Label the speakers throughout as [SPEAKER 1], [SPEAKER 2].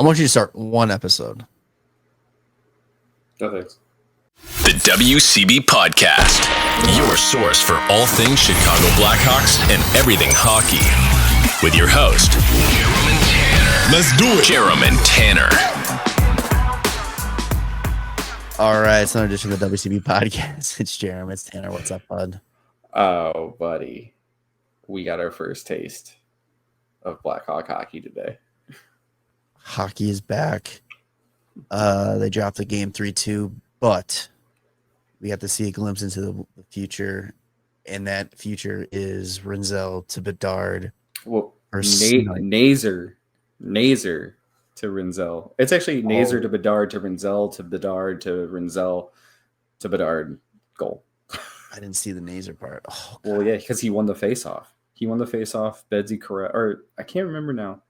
[SPEAKER 1] I want you to start one episode.
[SPEAKER 2] No thanks.
[SPEAKER 3] The WCB Podcast, your source for all things Chicago Blackhawks and everything hockey. With your host, Jarom and Tanner. Let's do it. Jarom and Tanner.
[SPEAKER 1] All right, it's another edition of the WCB Podcast. It's Jarom, it's Tanner. What's up, bud?
[SPEAKER 2] Oh, buddy. We got our first taste of Blackhawk hockey today.
[SPEAKER 1] Hockey is back. They dropped the game 3-2, but we have to see a glimpse into the future, and that future is Rinzel to Bedard.
[SPEAKER 2] Well, Nazer to Rinzel. It's actually Nazer to Bedard to Rinzel to Bedard to Rinzel to Bedard goal.
[SPEAKER 1] I didn't see the Nazer part. Oh,
[SPEAKER 2] well, yeah, because he won the faceoff. Bedsy correct, or I can't remember now,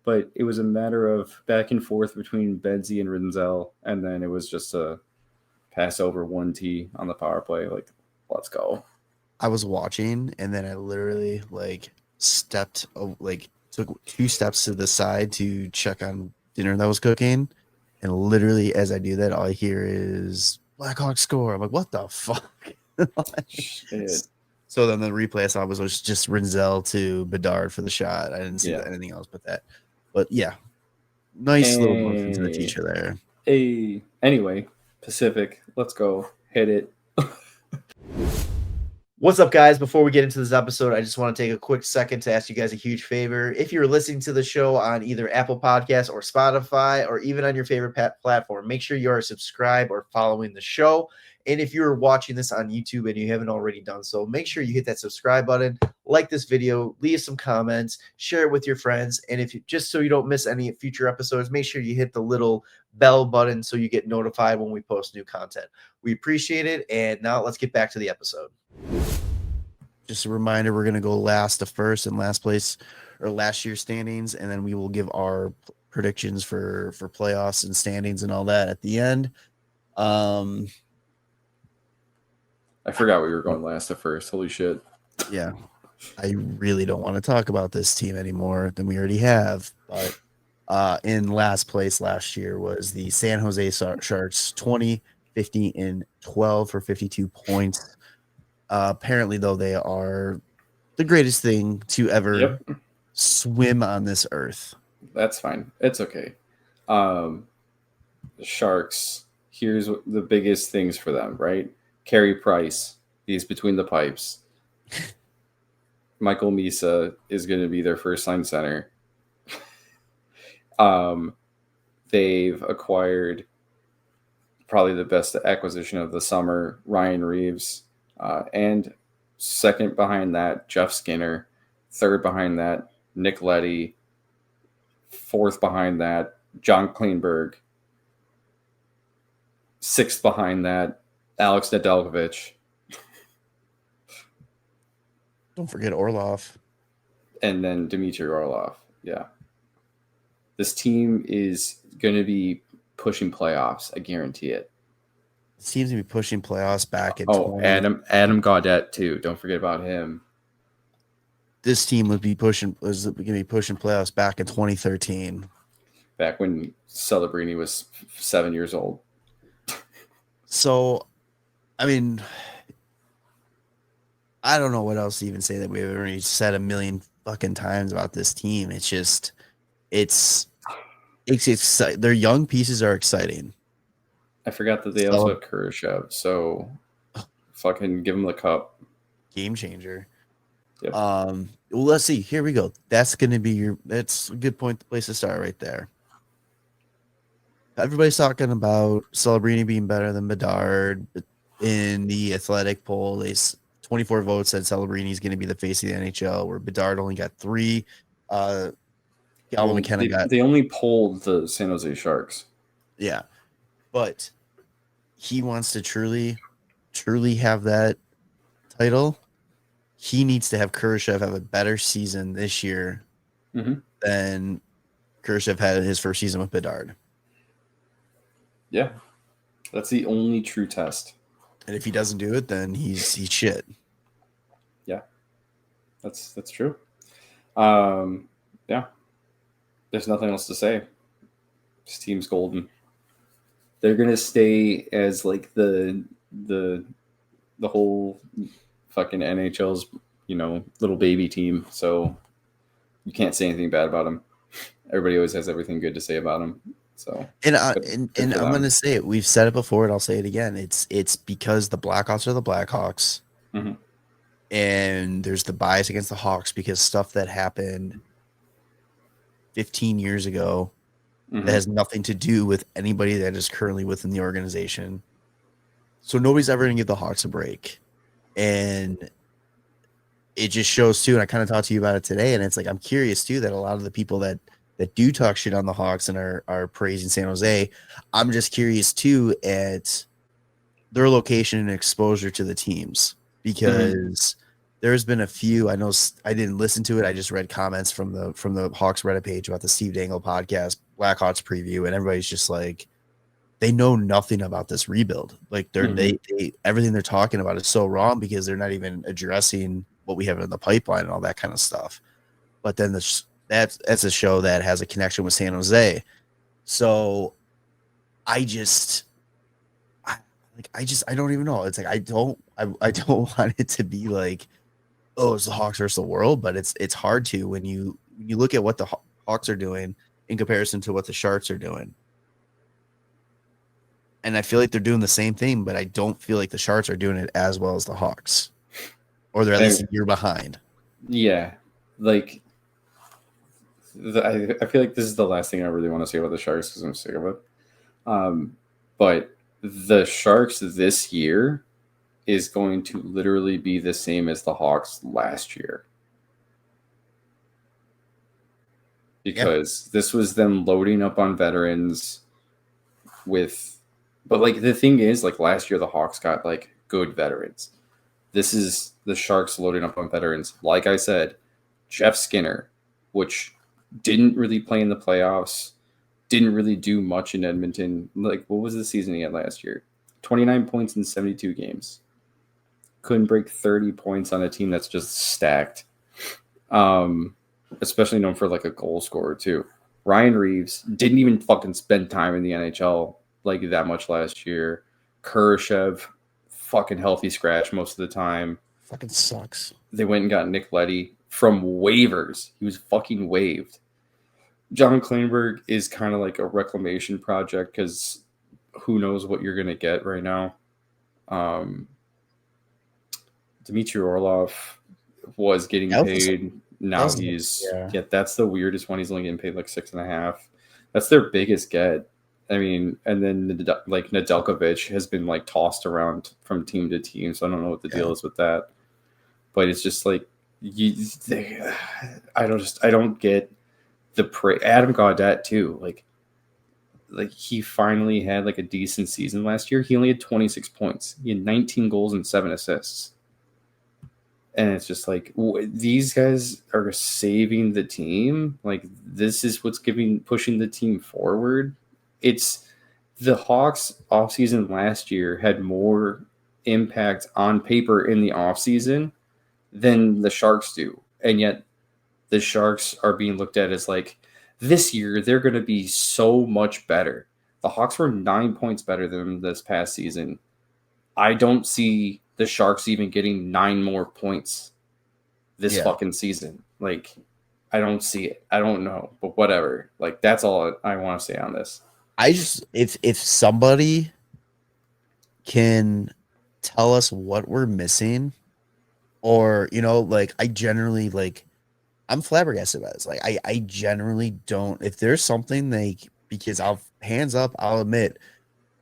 [SPEAKER 2] but it was a matter of back and forth between Bedsy and Rinzel, and then it was just a pass over 1T on the power play. Like, let's go.
[SPEAKER 1] I was watching, and then I literally took 2 steps to the side to check on dinner that was cooking, and literally as I do that, all I hear is Blackhawks score. I'm like, what the fuck?
[SPEAKER 2] Shit.
[SPEAKER 1] So then the replay I saw was just Rinzel to Bedard for the shot. I didn't see anything else but that. But yeah, nice little look into the future there.
[SPEAKER 2] Anyway, Pacific, let's go. Hit it.
[SPEAKER 1] What's up, guys? Before we get into this episode, I just want to take a quick second to ask you guys a huge favor. If you're listening to the show on either Apple Podcasts or Spotify, or even on your favorite platform, make sure you are subscribed or following the show. And if you're watching this on YouTube and you haven't already done so, make sure you hit that subscribe button, like this video, leave some comments, share it with your friends. And if you, just so you don't miss any future episodes, make sure you hit the little bell button so you get notified when we post new content. We appreciate it. And now let's get back to the episode. Just a reminder, we're going to go last to first and last place, or last year's standings, and then we will give our predictions for playoffs and standings and all that at the end.
[SPEAKER 2] I forgot we were going last to first. Holy shit.
[SPEAKER 1] Yeah. I really don't want to talk about this team anymore than we already have. But in last place last year was the San Jose Sharks, 20, 50, and 12 for 52 points. Apparently, though, they are the greatest thing to ever swim on this earth.
[SPEAKER 2] That's fine. It's okay. The Sharks, here's the biggest things for them, right? Carey Price, he's between the pipes. Michael Misa is going to be their first-line center. They've acquired probably the best acquisition of the summer, Ryan Reeves. And second behind that, Jeff Skinner. Third behind that, Nick Leddy. Fourth behind that, John Kleinberg. Sixth behind that, Alex Nedeljkovic.
[SPEAKER 1] Don't forget Orlov.
[SPEAKER 2] And then Dmitry Orlov. Yeah. This team is going to be pushing playoffs. I guarantee it.
[SPEAKER 1] Seems to be pushing playoffs back in
[SPEAKER 2] 20. Adam Gaudette too. Don't forget about him.
[SPEAKER 1] This team was going to be pushing playoffs back in 2013.
[SPEAKER 2] Back when Celebrini was 7 years old.
[SPEAKER 1] So, I mean, I don't know what else to even say that we've already said a million fucking times about this team. It's just, it's their young pieces are exciting.
[SPEAKER 2] I forgot that they also have Kurashev, so fucking give him the cup.
[SPEAKER 1] Game changer.
[SPEAKER 2] Yep.
[SPEAKER 1] Well, let's see. Here we go. That's going to be that's a good place to start right there. Everybody's talking about Celebrini being better than Bedard in the Athletic poll. They 24 votes said Celebrini is going to be the face of the NHL, where Bedard only got 3. Galvin McKenna got.
[SPEAKER 2] They only polled the San Jose Sharks.
[SPEAKER 1] Yeah. But he wants to truly have that title. He needs to have Kurashev have a better season this year than Kurashev had his first season with Bedard.
[SPEAKER 2] Yeah. That's the only true test.
[SPEAKER 1] And if he doesn't do it, then he's shit.
[SPEAKER 2] Yeah. That's true. Yeah. There's nothing else to say. This team's golden. They're gonna stay as like the whole fucking NHL's little baby team. So you can't say anything bad about them. Everybody always has everything good to say about them. So
[SPEAKER 1] And
[SPEAKER 2] good for
[SPEAKER 1] I'm
[SPEAKER 2] them.
[SPEAKER 1] going to say it. We've said it before, and I'll say it again. It's because the Blackhawks are the Blackhawks,
[SPEAKER 2] Mhm.
[SPEAKER 1] and there's the bias against the Hawks because stuff that happened 15 years ago
[SPEAKER 2] Mhm.
[SPEAKER 1] that has nothing to do with anybody that is currently within the organization. So nobody's ever going to give the Hawks a break, and it just shows too. And I kind of talked to you about it today, and it's like I'm curious too that a lot of the people that do talk shit on the Hawks and are praising San Jose, I'm just curious too at their location and exposure to the teams because there's been a few. I know I didn't listen to it. I just read comments from the Hawks Reddit page about the Steve Dangle podcast, Blackhawks preview, and everybody's just like they know nothing about this rebuild. Like they everything they're talking about is so wrong because they're not even addressing what we have in the pipeline and all that kind of stuff. But then that's a show that has a connection with San Jose. So I don't even know. It's like I don't want it to be like, oh, it's the Hawks versus the world, but it's hard to when you look at what the Hawks are doing in comparison to what the Sharks are doing. And I feel like they're doing the same thing, but I don't feel like the Sharks are doing it as well as the Hawks. Or they're at least a year behind.
[SPEAKER 2] Yeah. Like I feel like this is the last thing I really want to say about the Sharks because I'm sick of it. But the Sharks this year is going to literally be the same as the Hawks last year. Because this was them loading up on veterans but like the thing is, like last year the Hawks got like good veterans. This is the Sharks loading up on veterans. Like I said, Jeff Skinner, which didn't really play in the playoffs, didn't really do much in Edmonton. Like, what was the season he had last year? 29 points in 72 games. Couldn't break 30 points on a team that's just stacked. Especially known for like a goal scorer too. Ryan Reeves didn't even fucking spend time in the NHL like that much last year. Kurashev, fucking healthy scratch most of the time.
[SPEAKER 1] Fucking sucks.
[SPEAKER 2] They went and got Nick Leddy from waivers. He was fucking waived. John Kleinberg is kind of like a reclamation project because who knows what you're going to get right now. Dmitry Orlov was getting paid. Now that's the weirdest one. He's only getting paid like 6.5. That's their biggest get. I mean, and then like Nedeljkovic has been like tossed around from team to team, so I don't know what the deal is with that. But it's just like I don't get the Adam Gaudette too. Like he finally had like a decent season last year. He only had 26 points. He had 19 goals and 7 assists. And it's just like these guys are saving the team. Like this is what's pushing the team forward. It's the Hawks offseason last year had more impact on paper in the offseason than the Sharks do. And yet the Sharks are being looked at as like this year they're going to be so much better. The Hawks were 9 points better than this past season. I don't see the Sharks even getting 9 more points this fucking season. Like, I don't see it. I don't know, but whatever. Like, that's all I want to say on this.
[SPEAKER 1] I just, if somebody can tell us what we're missing, or, like, I generally, like, I'm flabbergasted about this. Like, I generally don't, if there's something because hands up, I'll admit,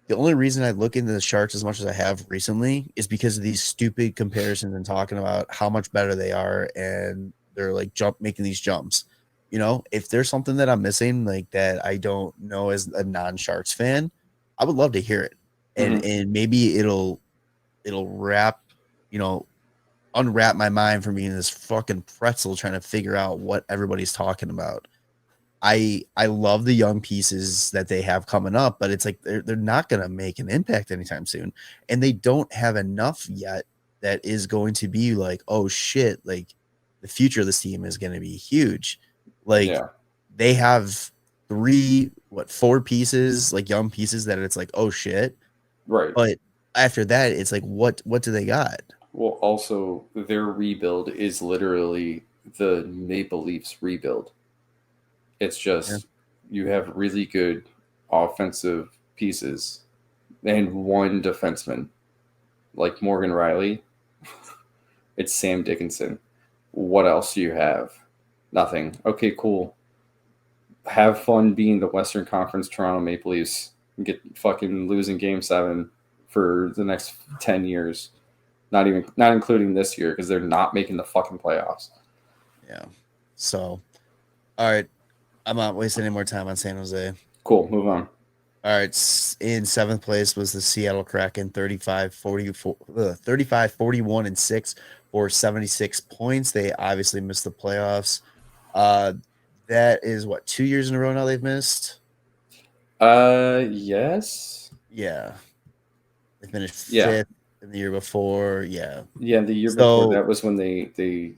[SPEAKER 1] the only reason I look into the Sharks as much as I have recently is because of these stupid comparisons and talking about how much better they are, and they're like making these jumps. If there's something that I'm missing, like that I don't know as a non-Sharks fan, I would love to hear it, and maybe it'll unwrap my mind from being this fucking pretzel trying to figure out what everybody's talking about. I love the young pieces that they have coming up, but it's like they're not going to make an impact anytime soon, and they don't have enough yet that is going to be like, oh shit, like the future of this team is going to be huge. Like they have 3 4 pieces, like young pieces that it's like, oh shit.
[SPEAKER 2] Right.
[SPEAKER 1] But after that, it's like, what do they got?
[SPEAKER 2] Well, also their rebuild is literally the Maple Leafs rebuild. It's just you have really good offensive pieces and one defenseman, like Morgan Riley. It's Sam Dickinson. What else do you have? Nothing. Okay, cool. Have fun being the Western Conference Toronto Maple Leafs and get fucking losing Game 7 for the next 10 years. Not including this year because they're not making the fucking playoffs.
[SPEAKER 1] Yeah. So, all right. I'm not wasting any more time on San Jose.
[SPEAKER 2] Cool. Move on.
[SPEAKER 1] All right. In 7th place was the Seattle Kraken, 35, 41, and 6 for 76 points. They obviously missed the playoffs. That is 2 years in a row now they've missed?
[SPEAKER 2] Yes.
[SPEAKER 1] Yeah. They finished 5th in the year before. Yeah.
[SPEAKER 2] Yeah, the year before that was when they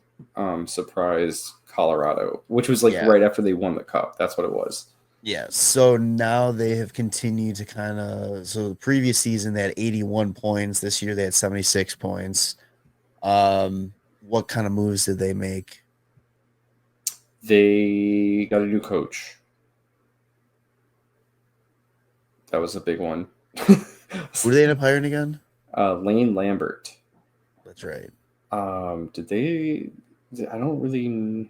[SPEAKER 2] surprised Colorado, which was right after they won the cup. That's what it was.
[SPEAKER 1] Yeah. So now they have continued to kind of. So the previous season they had 81 points. This year they had 76 points. What kind of moves did they make?
[SPEAKER 2] They got a new coach. That was a big one.
[SPEAKER 1] Who did they end up hiring again?
[SPEAKER 2] Lane Lambert.
[SPEAKER 1] That's right.
[SPEAKER 2] Did they? I don't really.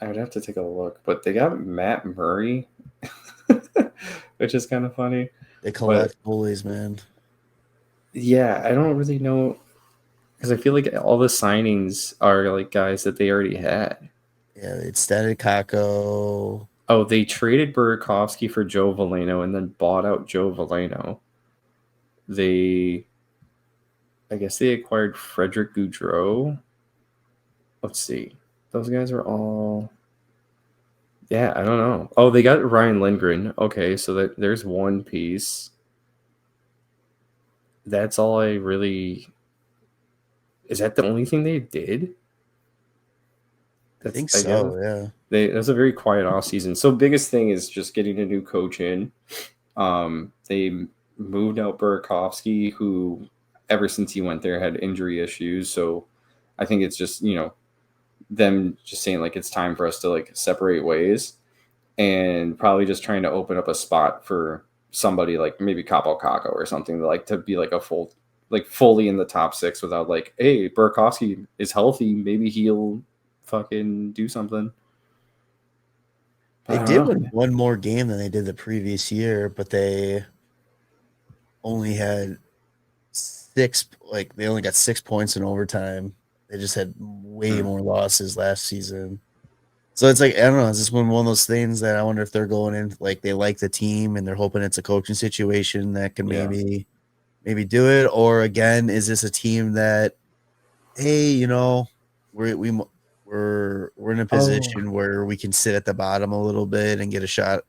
[SPEAKER 2] I would have to take a look, but they got Matt Murray, which is kind of funny.
[SPEAKER 1] They collect goalies, man.
[SPEAKER 2] Yeah, I don't really know because I feel like all the signings are like guys that they already had.
[SPEAKER 1] Yeah, they extended Kako.
[SPEAKER 2] Oh, they traded Burakovsky for Joe Veleno and then bought out Joe Veleno. I guess they acquired Frederick Gaudreau. Let's see. Those guys are all... Yeah, I don't know. Oh, they got Ryan Lindgren. Okay, so there's one piece. That's all I really... Is that the only thing they did?
[SPEAKER 1] I think so, yeah.
[SPEAKER 2] That's a very quiet off season. So biggest thing is just getting a new coach in. They moved out Burakovsky, who ever since he went there had injury issues. So I think it's just, them just saying like it's time for us to like separate ways and probably just trying to open up a spot for somebody like maybe Capo Caco or something like to be like a fully in the top 6 without like, hey, Burakovsky is healthy. Maybe he'll fucking do something.
[SPEAKER 1] They did win one more game than they did the previous year, but they only had 6. Like they only got 6 points in overtime. They just had way more losses last season. So it's like, I don't know. It's just one of those things that I wonder if they're going in like they like the team and they're hoping it's a coaching situation that can maybe do it, or again, is this a team that, hey, we're in a position where we can sit at the bottom a little bit and get a shot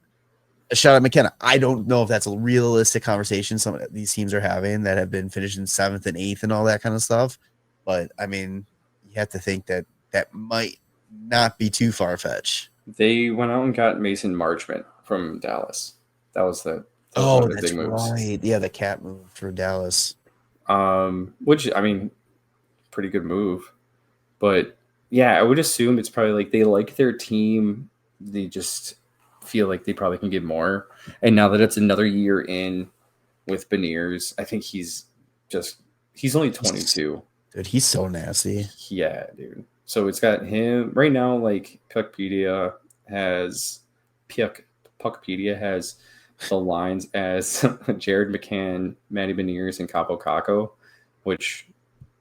[SPEAKER 1] at McKenna. I don't know if that's a realistic conversation some of these teams are having that have been finishing 7th and 8th and all that kind of stuff. But I mean, you have to think that might not be too far-fetched.
[SPEAKER 2] They went out and got Mason Marchment from Dallas. That was one of the big moves.
[SPEAKER 1] Right. Yeah, the cap move for Dallas.
[SPEAKER 2] Which, I mean, pretty good move. But yeah, I would assume it's probably like they like their team. They just feel like they probably can get more. And now that it's another year in with Beniers, I think he's only 22.
[SPEAKER 1] Dude, he's so nasty.
[SPEAKER 2] Yeah, dude. So it's got him right now. Like Puckpedia has the lines as Jared McCann, Matty Beniers, and Capo Caco, which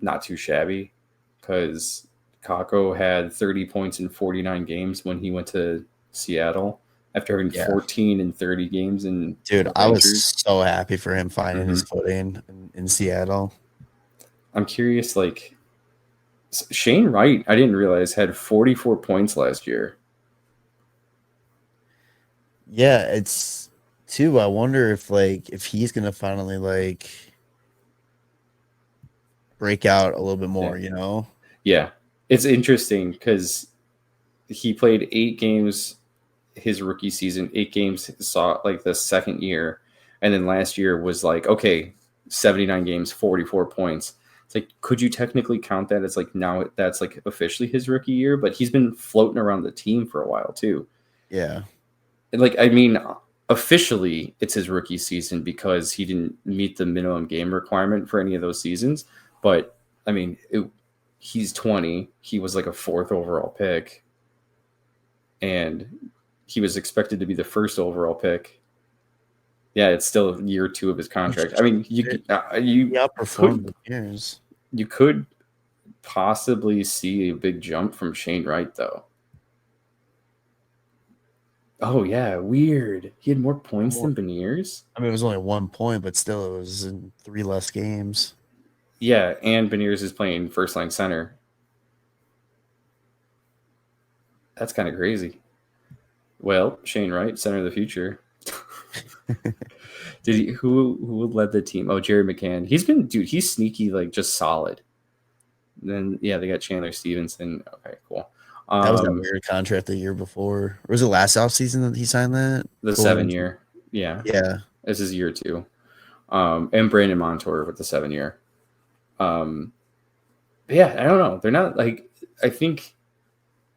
[SPEAKER 2] not too shabby because Caco had 30 points in 49 games when he went to Seattle after having 14 and 30 games.
[SPEAKER 1] Dude, I was so happy for him finding his footing in Seattle.
[SPEAKER 2] I'm curious, like Shane Wright, I didn't realize had 44 points last year.
[SPEAKER 1] Yeah, it's too. I wonder if he's gonna finally break out a little bit more,
[SPEAKER 2] Yeah, it's interesting because he played 8 games his rookie season, 8 games saw like the second year, and then last year was like, okay, 79 games, 44 points. It's like, could you technically count that as like now that's like officially his rookie year? But he's been floating around the team for a while too.
[SPEAKER 1] Yeah.
[SPEAKER 2] And like, I mean, officially it's his rookie season because he didn't meet the minimum game requirement for any of those seasons. But I mean, he's 20. He was like a 4th overall pick. And he was expected to be the 1st overall pick. Yeah, it's still year 2 of his contract. I mean, you
[SPEAKER 1] outperformed the years.
[SPEAKER 2] You could possibly see a big jump from Shane Wright, though. Oh yeah, weird. He had more points than Beniers.
[SPEAKER 1] I mean, it was only 1 point, but still, it was in 3 less games.
[SPEAKER 2] Yeah, and Beniers is playing first line center. That's kind of crazy. Well, Shane Wright, center of the future. Did he? Who led the team? Oh, Jerry McCann. He's sneaky, like just solid. And then yeah, they got Chandler Stevenson. Okay, cool.
[SPEAKER 1] That was that weird contract the year before. Or was it last offseason that he signed that?
[SPEAKER 2] The 7-year. Yeah.
[SPEAKER 1] Yeah.
[SPEAKER 2] This is year 2. And Brandon Montour with the 7-year. Yeah, I don't know. They're not like I think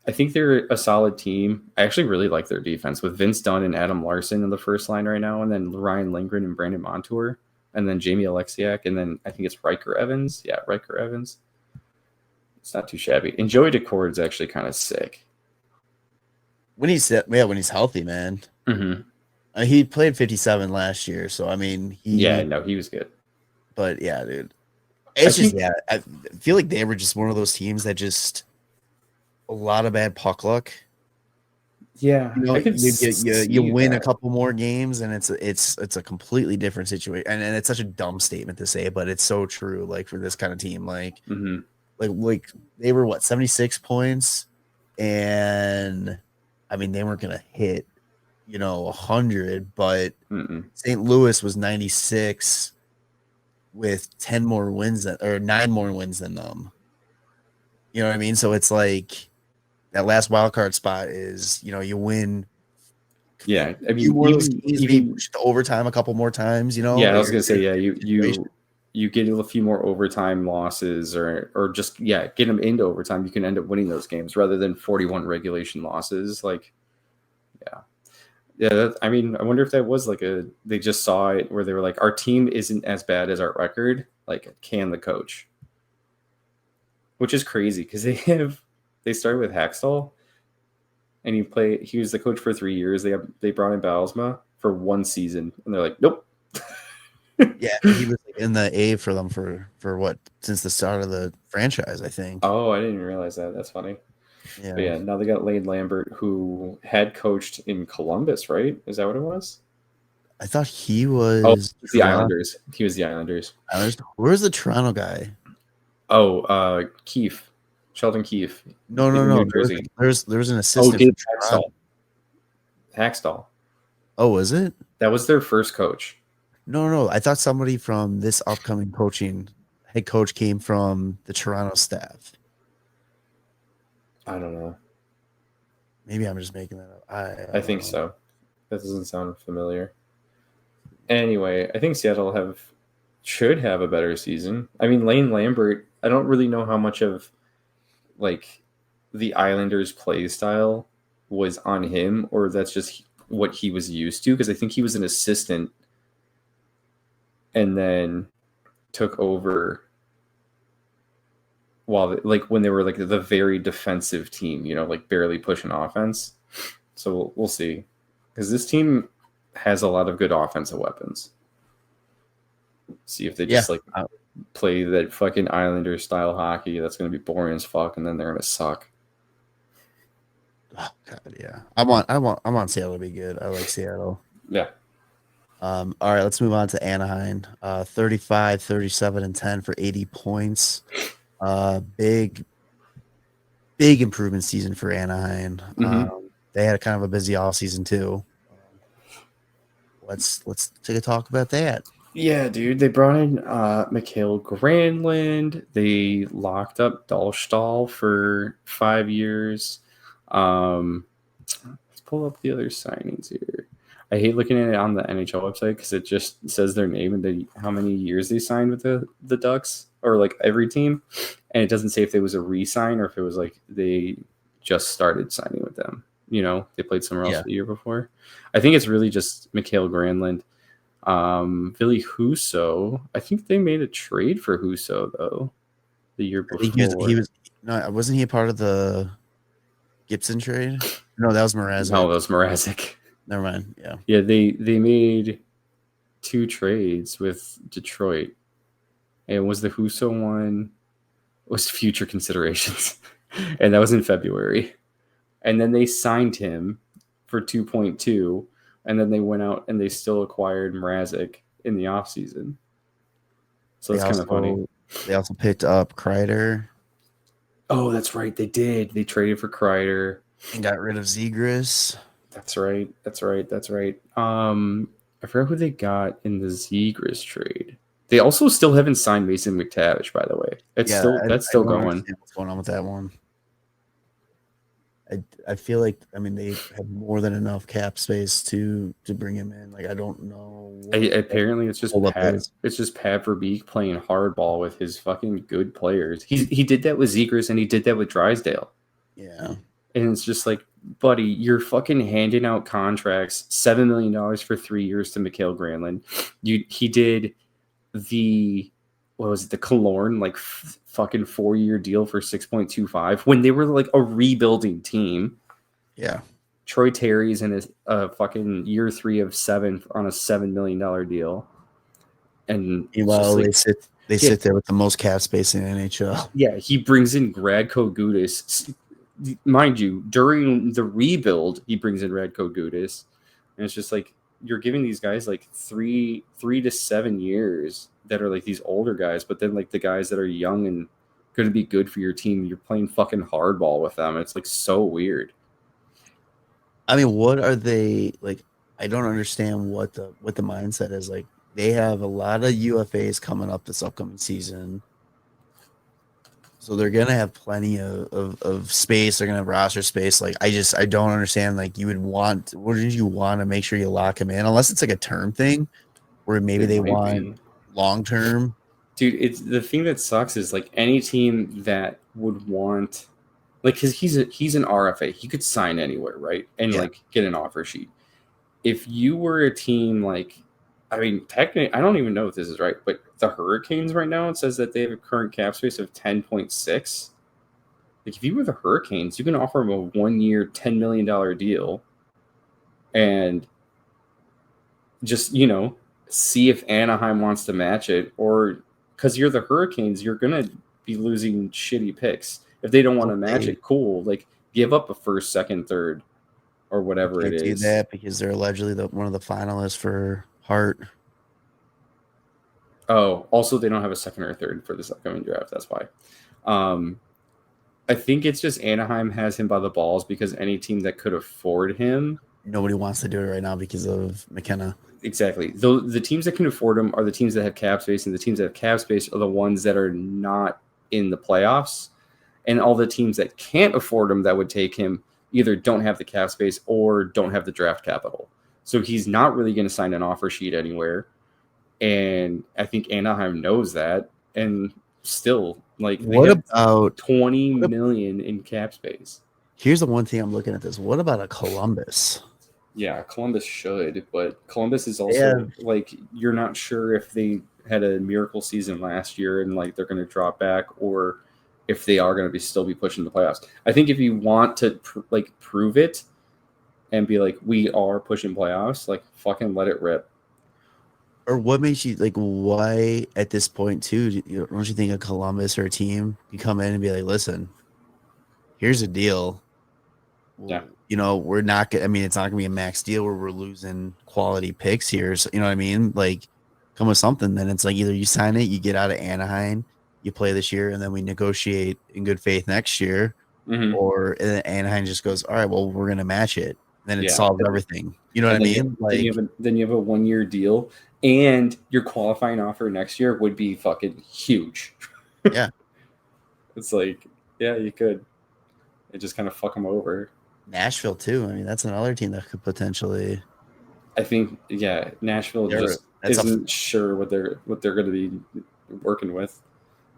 [SPEAKER 2] they're a solid team. I actually really like their defense with Vince Dunn and Adam Larson in the first line right now, and then Ryan Lindgren and Brandon Montour, and then Jamie Alexiak, and then I think it's Riker evans. Yeah, Riker Evans. It's not too shabby. And Joey Decord's actually kind of sick.
[SPEAKER 1] When he's healthy, man.
[SPEAKER 2] Mm-hmm.
[SPEAKER 1] He played 57 last year, so I mean,
[SPEAKER 2] he was good.
[SPEAKER 1] But yeah, dude, I feel like they were just one of those teams that just a lot of bad puck luck.
[SPEAKER 2] Yeah,
[SPEAKER 1] you win a couple more games, and it's a completely different situation. And it's such a dumb statement to say, but it's so true. Like for this kind of team, like.
[SPEAKER 2] Mm-hmm.
[SPEAKER 1] Like they were 76 points, and I mean they weren't gonna hit 100, but St. Louis was 96 with 9 more wins than them. You know what I mean? So it's like that last wild card spot is you win.
[SPEAKER 2] Yeah, I mean
[SPEAKER 1] even pushed to overtime a couple more times.
[SPEAKER 2] Yeah, I was gonna say you get a few more overtime losses or just get them into overtime, you can end up winning those games rather than 41 regulation losses. Like, I mean, I wonder if that was like they just saw it where they were like, our team isn't as bad as our record. Like, can the coach? Which is crazy because they started with Hackstall and he was the coach for 3 years. They brought in Baalsma for 1 season and they're like, nope.
[SPEAKER 1] Yeah, he was in the A for them for what, since the start of the franchise, I think.
[SPEAKER 2] Oh, I didn't realize that. That's funny. Yeah. But yeah, now they got Lane Lambert, who had coached in Columbus, right? Is that what it was?
[SPEAKER 1] I thought he was
[SPEAKER 2] the Islanders. He was the Islanders.
[SPEAKER 1] Where's the Toronto guy?
[SPEAKER 2] Oh, Keefe. Sheldon Keefe.
[SPEAKER 1] No. There's an assistant.
[SPEAKER 2] Oh, Dave Hackstall.
[SPEAKER 1] Oh, was it?
[SPEAKER 2] That was their first coach.
[SPEAKER 1] No. I thought somebody from this upcoming head coach came from the Toronto staff.
[SPEAKER 2] I don't know.
[SPEAKER 1] Maybe I'm just making that up.
[SPEAKER 2] I think so. That doesn't sound familiar. Anyway, I think Seattle should have a better season. I mean, Lane Lambert, I don't really know how much of like the Islanders' play style was on him, or that's just what he was used to, because I think he was an assistant and then took over when they were like the very defensive team, like barely pushing offense. So we'll see, because this team has a lot of good offensive weapons. See if they just play that fucking Islanders style hockey. That's going to be boring as fuck, and then they're going to suck.
[SPEAKER 1] Oh God, yeah. I want Seattle to be good. I like Seattle.
[SPEAKER 2] Yeah.
[SPEAKER 1] All right, let's move on to Anaheim. 35, 37, and 10 for 80 points. Big improvement season for Anaheim. They had kind of a busy off season too. Let's take a talk about that.
[SPEAKER 2] Yeah, dude. They brought in Mikhail Granlund. They locked up Dahlstall for 5 years. pull up the other signings here. I hate looking at it on the NHL website because it just says their name and how many years they signed with the Ducks or like every team, and it doesn't say if it was a re-sign or if it was like they just started signing with them. You know, they played somewhere else the year before. I think it's really just Mikael Granlund. Billy Husso. I think they made a trade for Husso though the year before.
[SPEAKER 4] Wasn't he a part of the Gibson trade? No, that was Mrazek.
[SPEAKER 2] No, that was Mrazek.
[SPEAKER 4] Never mind. Yeah.
[SPEAKER 2] Yeah, they made 2 trades with Detroit. And was the Husso one was future considerations. And that was in February. And then they signed him for 2.2. And then they went out and they still acquired Mrazek in the offseason. So it's kind of funny.
[SPEAKER 4] They also picked up Kreider.
[SPEAKER 2] Oh, that's right. They did. They traded for Kreider.
[SPEAKER 4] And got rid of Zegras.
[SPEAKER 2] That's right. I forgot who they got in the Zegras trade. They also still haven't signed Mason McTavish, by the way. That's still going.
[SPEAKER 4] What's going on with that one? I feel like they have more than enough cap space to bring him in. Like I don't know.
[SPEAKER 2] Apparently, it's just Pat Verbeek playing hardball with his fucking good players. He did that with Zegras and he did that with Drysdale.
[SPEAKER 4] Yeah, and
[SPEAKER 2] it's just like, buddy, you're fucking handing out contracts, $7 million for 3 years to Mikael Granlund. He did the Killorn fucking 4-year deal for 6.25 when they were like a rebuilding team.
[SPEAKER 4] Yeah,
[SPEAKER 2] Troy Terry's in a fucking year 3 of 7 on a $7 million deal, and
[SPEAKER 4] they sit there with the most cap space in the NHL.
[SPEAKER 2] Yeah, he brings in Radko Gudas. Mind you, during the rebuild, he brings in Radko Gudas, and it's just like you're giving these guys like 3 to 7 years that are like these older guys, but then like the guys that are young and going to be good for your team, you're playing fucking hardball with them. It's like so weird.
[SPEAKER 4] What are they like? I don't understand what the mindset is. Like they have a lot of UFAs coming up this upcoming season. So they're gonna have plenty of space. They're gonna have roster space. Like I don't understand. Like wouldn't you want to make sure you lock him in unless it's like a term thing, where maybe they want long term.
[SPEAKER 2] Dude, it's the thing that sucks is like any team that would want, like, because he's an RFA, he could sign anywhere, right? And like get an offer sheet. If you were a team like, technically, I don't even know if this is right, but the Hurricanes right now, it says that they have a current cap space of 10.6. Like, if you were the Hurricanes, you can offer them a 1-year, $10 million deal and just, see if Anaheim wants to match it, or because you're the Hurricanes, you're going to be losing shitty picks. If they don't want to match it, cool. Like, give up a first, second, third, or whatever it is.
[SPEAKER 4] Do that because they're allegedly one of the finalists for Hart.
[SPEAKER 2] Oh, also they don't have a second or third for this upcoming draft. That's why. I think it's just Anaheim has him by the balls because any team that could afford him.
[SPEAKER 4] Nobody wants to do it right now because of McKenna.
[SPEAKER 2] Exactly. Though the teams that can afford him are the teams that have cap space, and the teams that have cap space are the ones that are not in the playoffs. And all the teams that can't afford him that would take him either don't have the cap space or don't have the draft capital. So he's not really going to sign an offer sheet anywhere. And I think Anaheim knows that. And still, like,
[SPEAKER 4] what about
[SPEAKER 2] $20 million in cap space?
[SPEAKER 4] Here's the one thing I'm looking at this. What about a Columbus?
[SPEAKER 2] Yeah, Columbus should, but Columbus is also like, you're not sure if they had a miracle season last year and like they're going to drop back, or if they are going to still be pushing the playoffs. I think if you want to prove it and be like, we are pushing playoffs, like fucking let it rip.
[SPEAKER 4] Or what makes you like, why at this point too, don't you think a Columbus or a team can come in and be like, listen, here's a deal.
[SPEAKER 2] Yeah.
[SPEAKER 4] We're not going to, it's not going to be a max deal where we're losing quality picks here. So, you know what I mean? Like, come with something. Then it's like either you sign it, you get out of Anaheim, you play this year, and then we negotiate in good faith next year.
[SPEAKER 2] Mm-hmm.
[SPEAKER 4] Or Anaheim just goes, all right, well, we're going to match it. Then it solves everything. You know what I mean?
[SPEAKER 2] Then you have a 1-year deal, and your qualifying offer next year would be fucking huge.
[SPEAKER 4] Yeah.
[SPEAKER 2] It's like, yeah, you could. It just kind of fuck them over.
[SPEAKER 4] Nashville too. I mean, that's another team that could potentially.
[SPEAKER 2] I think Nashville just isn't sure what they're going to be working with.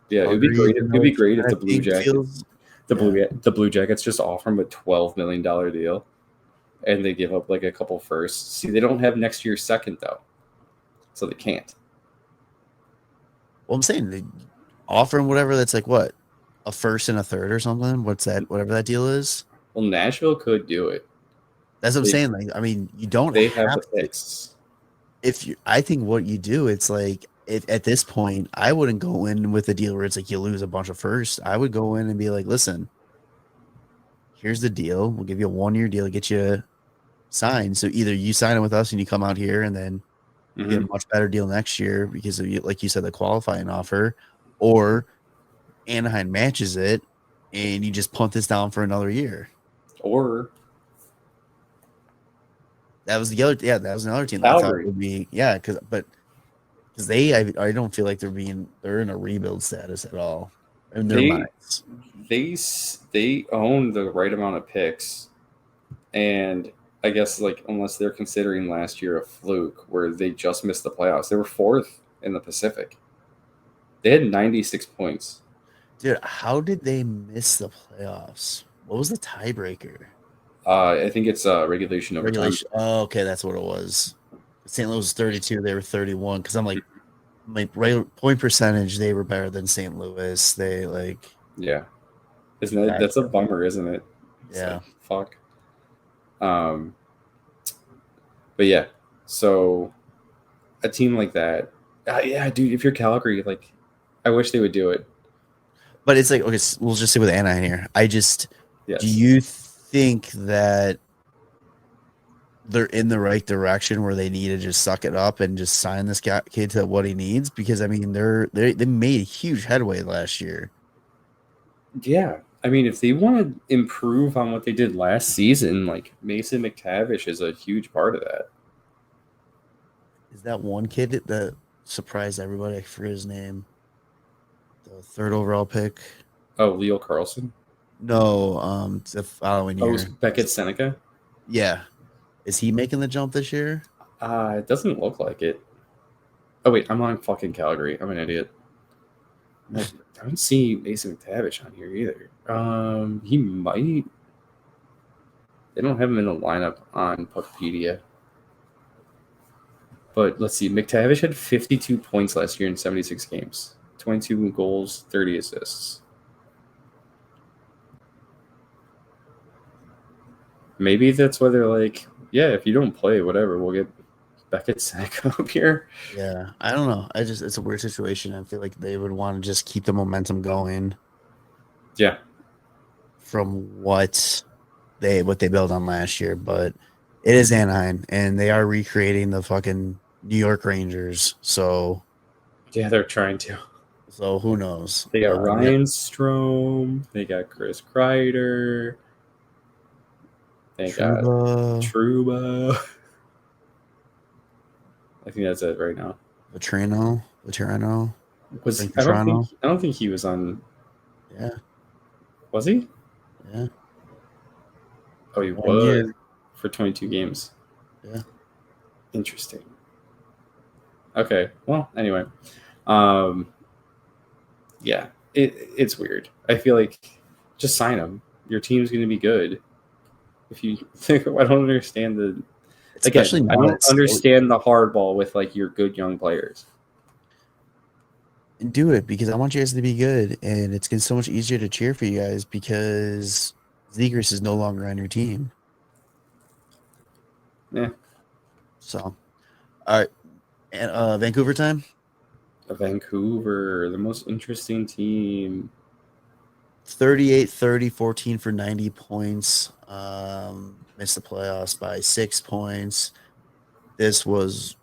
[SPEAKER 2] Yeah, it'd be great. It'd be great if the Blue Jackets, the Blue Jackets just offer them a $12 million deal, and they give up like a couple firsts. See, they don't have next year's second though, so they can't.
[SPEAKER 4] Well, I'm saying they offer them whatever. That's like what, a first and a third or something. What's that? Whatever that deal is.
[SPEAKER 2] Well, Nashville could do it.
[SPEAKER 4] That's what I'm saying. Like, I mean, you don't.
[SPEAKER 2] They have the picks.
[SPEAKER 4] I think what you do, it's like at this point, I wouldn't go in with a deal where it's like you lose a bunch of firsts. I would go in and be like, listen, here's the deal. We'll give you a 1-year deal to get you signed. So either you sign it with us and you come out here and then you get a much better deal next year because of, like you said, the qualifying offer, or Anaheim matches it and you just punt this down for another year.
[SPEAKER 2] Or
[SPEAKER 4] that was the other, that was another team
[SPEAKER 2] Calgary.
[SPEAKER 4] That I thought would be, because I don't feel like they're in a rebuild status at all in their minds.
[SPEAKER 2] They own the right amount of picks, and I guess like unless they're considering last year a fluke where they just missed the playoffs, they were 4th in the Pacific. They had 96 points.
[SPEAKER 4] Dude, how did they miss the playoffs? What was the tiebreaker?
[SPEAKER 2] I think it's regulation overtime.
[SPEAKER 4] Oh, okay, that's what it was. St. Louis was 32, they were 31. Because I'm like point percentage, they were better than St. Louis. They
[SPEAKER 2] isn't it? That's a bummer, isn't it?
[SPEAKER 4] Yeah.
[SPEAKER 2] Fuck. But yeah, so a team like that, dude. If you're Calgary, like, I wish they would do it.
[SPEAKER 4] But it's like, okay, we'll just say with Anaheim here. Do you think that they're in the right direction where they need to just suck it up and just sign this kid to what he needs? Because I mean, they made huge headway last year.
[SPEAKER 2] Yeah, I mean, if they want to improve on what they did last season, like Mason McTavish is a huge part of that.
[SPEAKER 4] Is that one kid that surprised everybody? I forget his name. The 3rd overall pick.
[SPEAKER 2] Oh, Leo Carlson?
[SPEAKER 4] No, it's the following year.
[SPEAKER 2] Oh, Beckett Seneca?
[SPEAKER 4] Yeah. Is he making the jump this year?
[SPEAKER 2] It doesn't look like it. Oh, wait, I'm on fucking Calgary. I'm an idiot. I don't see Mason McTavish on here either. He might. They don't have him in the lineup on Puckpedia. But let's see. McTavish had 52 points last year in 76 games. 22 goals, 30 assists. Maybe that's why they're like, yeah, if you don't play, whatever, we'll get Beckett Seneca up here.
[SPEAKER 4] Yeah, I don't know. It's a weird situation. I feel like they would want to just keep the momentum going.
[SPEAKER 2] Yeah.
[SPEAKER 4] From what they built on last year, but it is Anaheim, and they are recreating the fucking New York Rangers. So
[SPEAKER 2] yeah, they're trying to.
[SPEAKER 4] So who knows?
[SPEAKER 2] They got Ryan Strome. They got Chris Kreider. They got Trouba. I think that's it right now.
[SPEAKER 4] Vetrano.
[SPEAKER 2] I don't think he was on.
[SPEAKER 4] Yeah.
[SPEAKER 2] Was he?
[SPEAKER 4] Yeah.
[SPEAKER 2] Oh, he was for 22 games.
[SPEAKER 4] Yeah.
[SPEAKER 2] Interesting. Okay. Well, anyway. Yeah. It's weird. I feel like just sign him. Your team's going to be good. If you think, I don't understand the. Especially I don't understand the hardball with like your good young players.
[SPEAKER 4] Do it because I want you guys to be good, and it's getting so much easier to cheer for you guys because Zegras is no longer on your team.
[SPEAKER 2] Yeah.
[SPEAKER 4] So, all right, and Vancouver time.
[SPEAKER 2] Vancouver, the most interesting team.
[SPEAKER 4] 38-30, 14 for 90 points. Missed the playoffs by 6 points. This was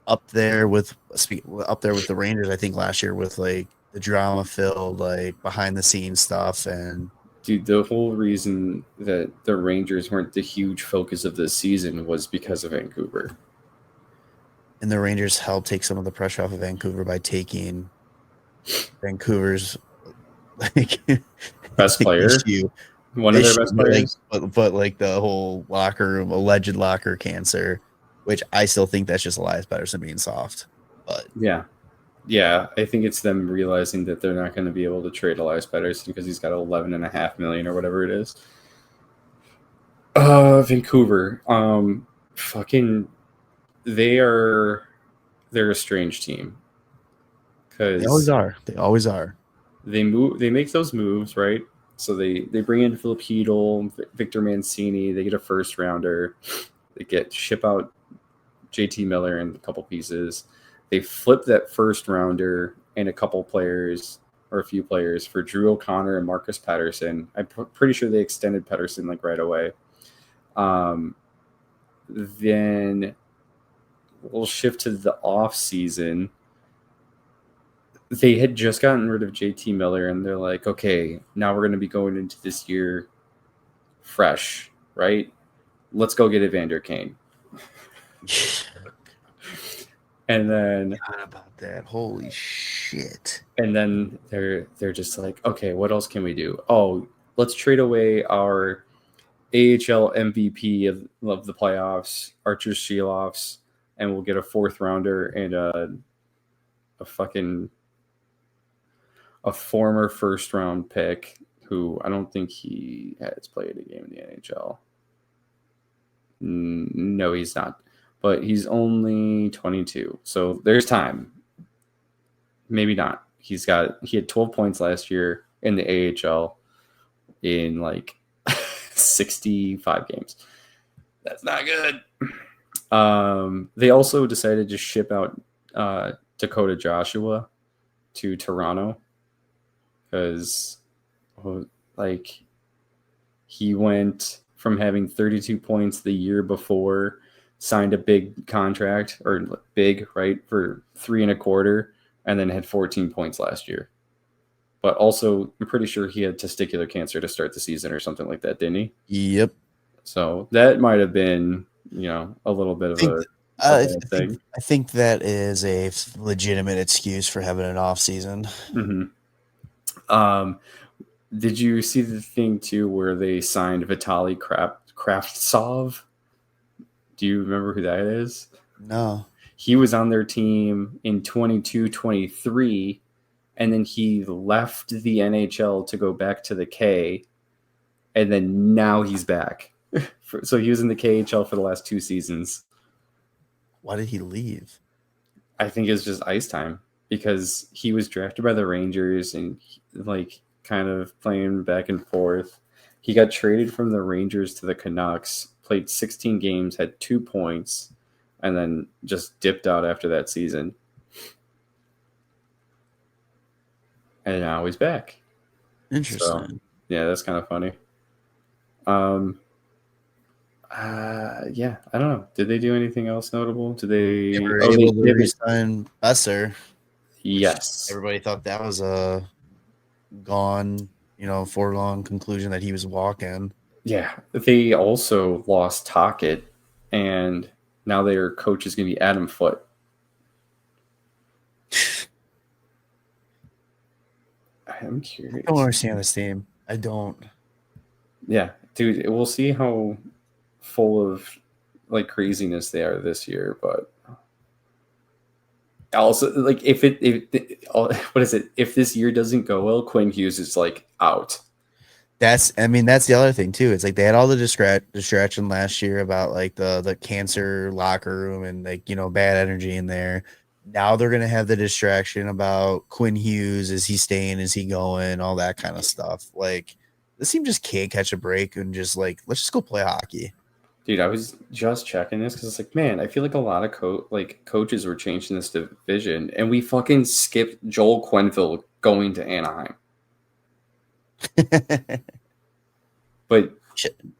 [SPEAKER 4] up there with the Rangers, I think, last year with like the drama filled, like behind the scenes stuff. And
[SPEAKER 2] dude, the whole reason that the Rangers weren't the huge focus of this season was because of Vancouver.
[SPEAKER 4] And the Rangers helped take some of the pressure off of Vancouver by taking Vancouver's like
[SPEAKER 2] best player. One of their best players.
[SPEAKER 4] But like the whole locker room, alleged locker cancer, which I still think that's just Elias Pettersson being soft. But
[SPEAKER 2] Yeah, I think it's them realizing that they're not going to be able to trade Elias Pettersson because he's got $11.5 million or whatever it is. Vancouver, they're a strange team because
[SPEAKER 4] they always are.
[SPEAKER 2] They make those moves, right? So they bring in Philip Hedl, Victor Mancini. They get a first rounder. They ship out JT Miller and a couple pieces. They flip that first rounder and a couple players or a few players for Drew O'Connor and Marcus Patterson. I'm pretty sure they extended Patterson like right away. Then we'll shift to the off season. They had just gotten rid of JT Miller, and they're like, okay, now we're going to be going into this year fresh, right? Let's go get Evander Kane. And then
[SPEAKER 4] forgot about that. Holy shit.
[SPEAKER 2] And then they're just like, okay, what else can we do? Oh, let's trade away our AHL MVP of the playoffs, Archer Sheeloffs, and we'll get a fourth rounder and a former first round pick who I don't think he has played a game in the NHL. No, he's not. But he's only 22. So there's time. Maybe not. He had 12 points last year in the AHL in like 65 games. That's not good. They also decided to ship out Dakota Joshua to Toronto because like he went from having 32 points the year before, signed a big contract or big, right, for 3.25, and then had 14 points last year. But also, I'm pretty sure he had testicular cancer to start the season or something like that, didn't he?
[SPEAKER 4] Yep.
[SPEAKER 2] So that might have been, a little bit of a thing.
[SPEAKER 4] I think that is a legitimate excuse for having an off season.
[SPEAKER 2] Mm-hmm. Did you see the thing too where they signed Vitaly Kravtsov? Do you remember who that is?
[SPEAKER 4] No.
[SPEAKER 2] He was on their team in 22-23, and then he left the NHL to go back to the K, and then now he's back. So he was in the KHL for the last 2 seasons.
[SPEAKER 4] Why did he leave?
[SPEAKER 2] I think it's just ice time because he was drafted by the Rangers and kind of playing back and forth. He got traded from the Rangers to the Canucks, played 16 games, had 2 points, and then just dipped out after that season. And now he's back.
[SPEAKER 4] Interesting.
[SPEAKER 2] So, yeah, that's kind of funny. Yeah, I don't know. Did they do anything else notable? Did they?
[SPEAKER 4] They were able to re-sign Besser.
[SPEAKER 2] Yes.
[SPEAKER 4] Everybody thought that was a gone, foregone conclusion that he was walking.
[SPEAKER 2] Yeah, they also lost Tocchet, and now their coach is going to be Adam Foote. I'm curious.
[SPEAKER 4] I don't understand this team. I don't.
[SPEAKER 2] Yeah, dude, we'll see how full of craziness they are this year, but also if this year doesn't go well, Quinn Hughes is out.
[SPEAKER 4] That's the other thing too. It's they had all the distraction last year about the cancer locker room and bad energy in there. Now they're gonna have the distraction about Quinn Hughes. Is he staying? Is he going? All that kind of stuff. This team just can't catch a break and just let's just go play hockey.
[SPEAKER 2] Dude, I was just checking this because it's man, I feel like a lot of coaches were changed in this division, and we fucking skipped Joel Quenneville going to Anaheim. But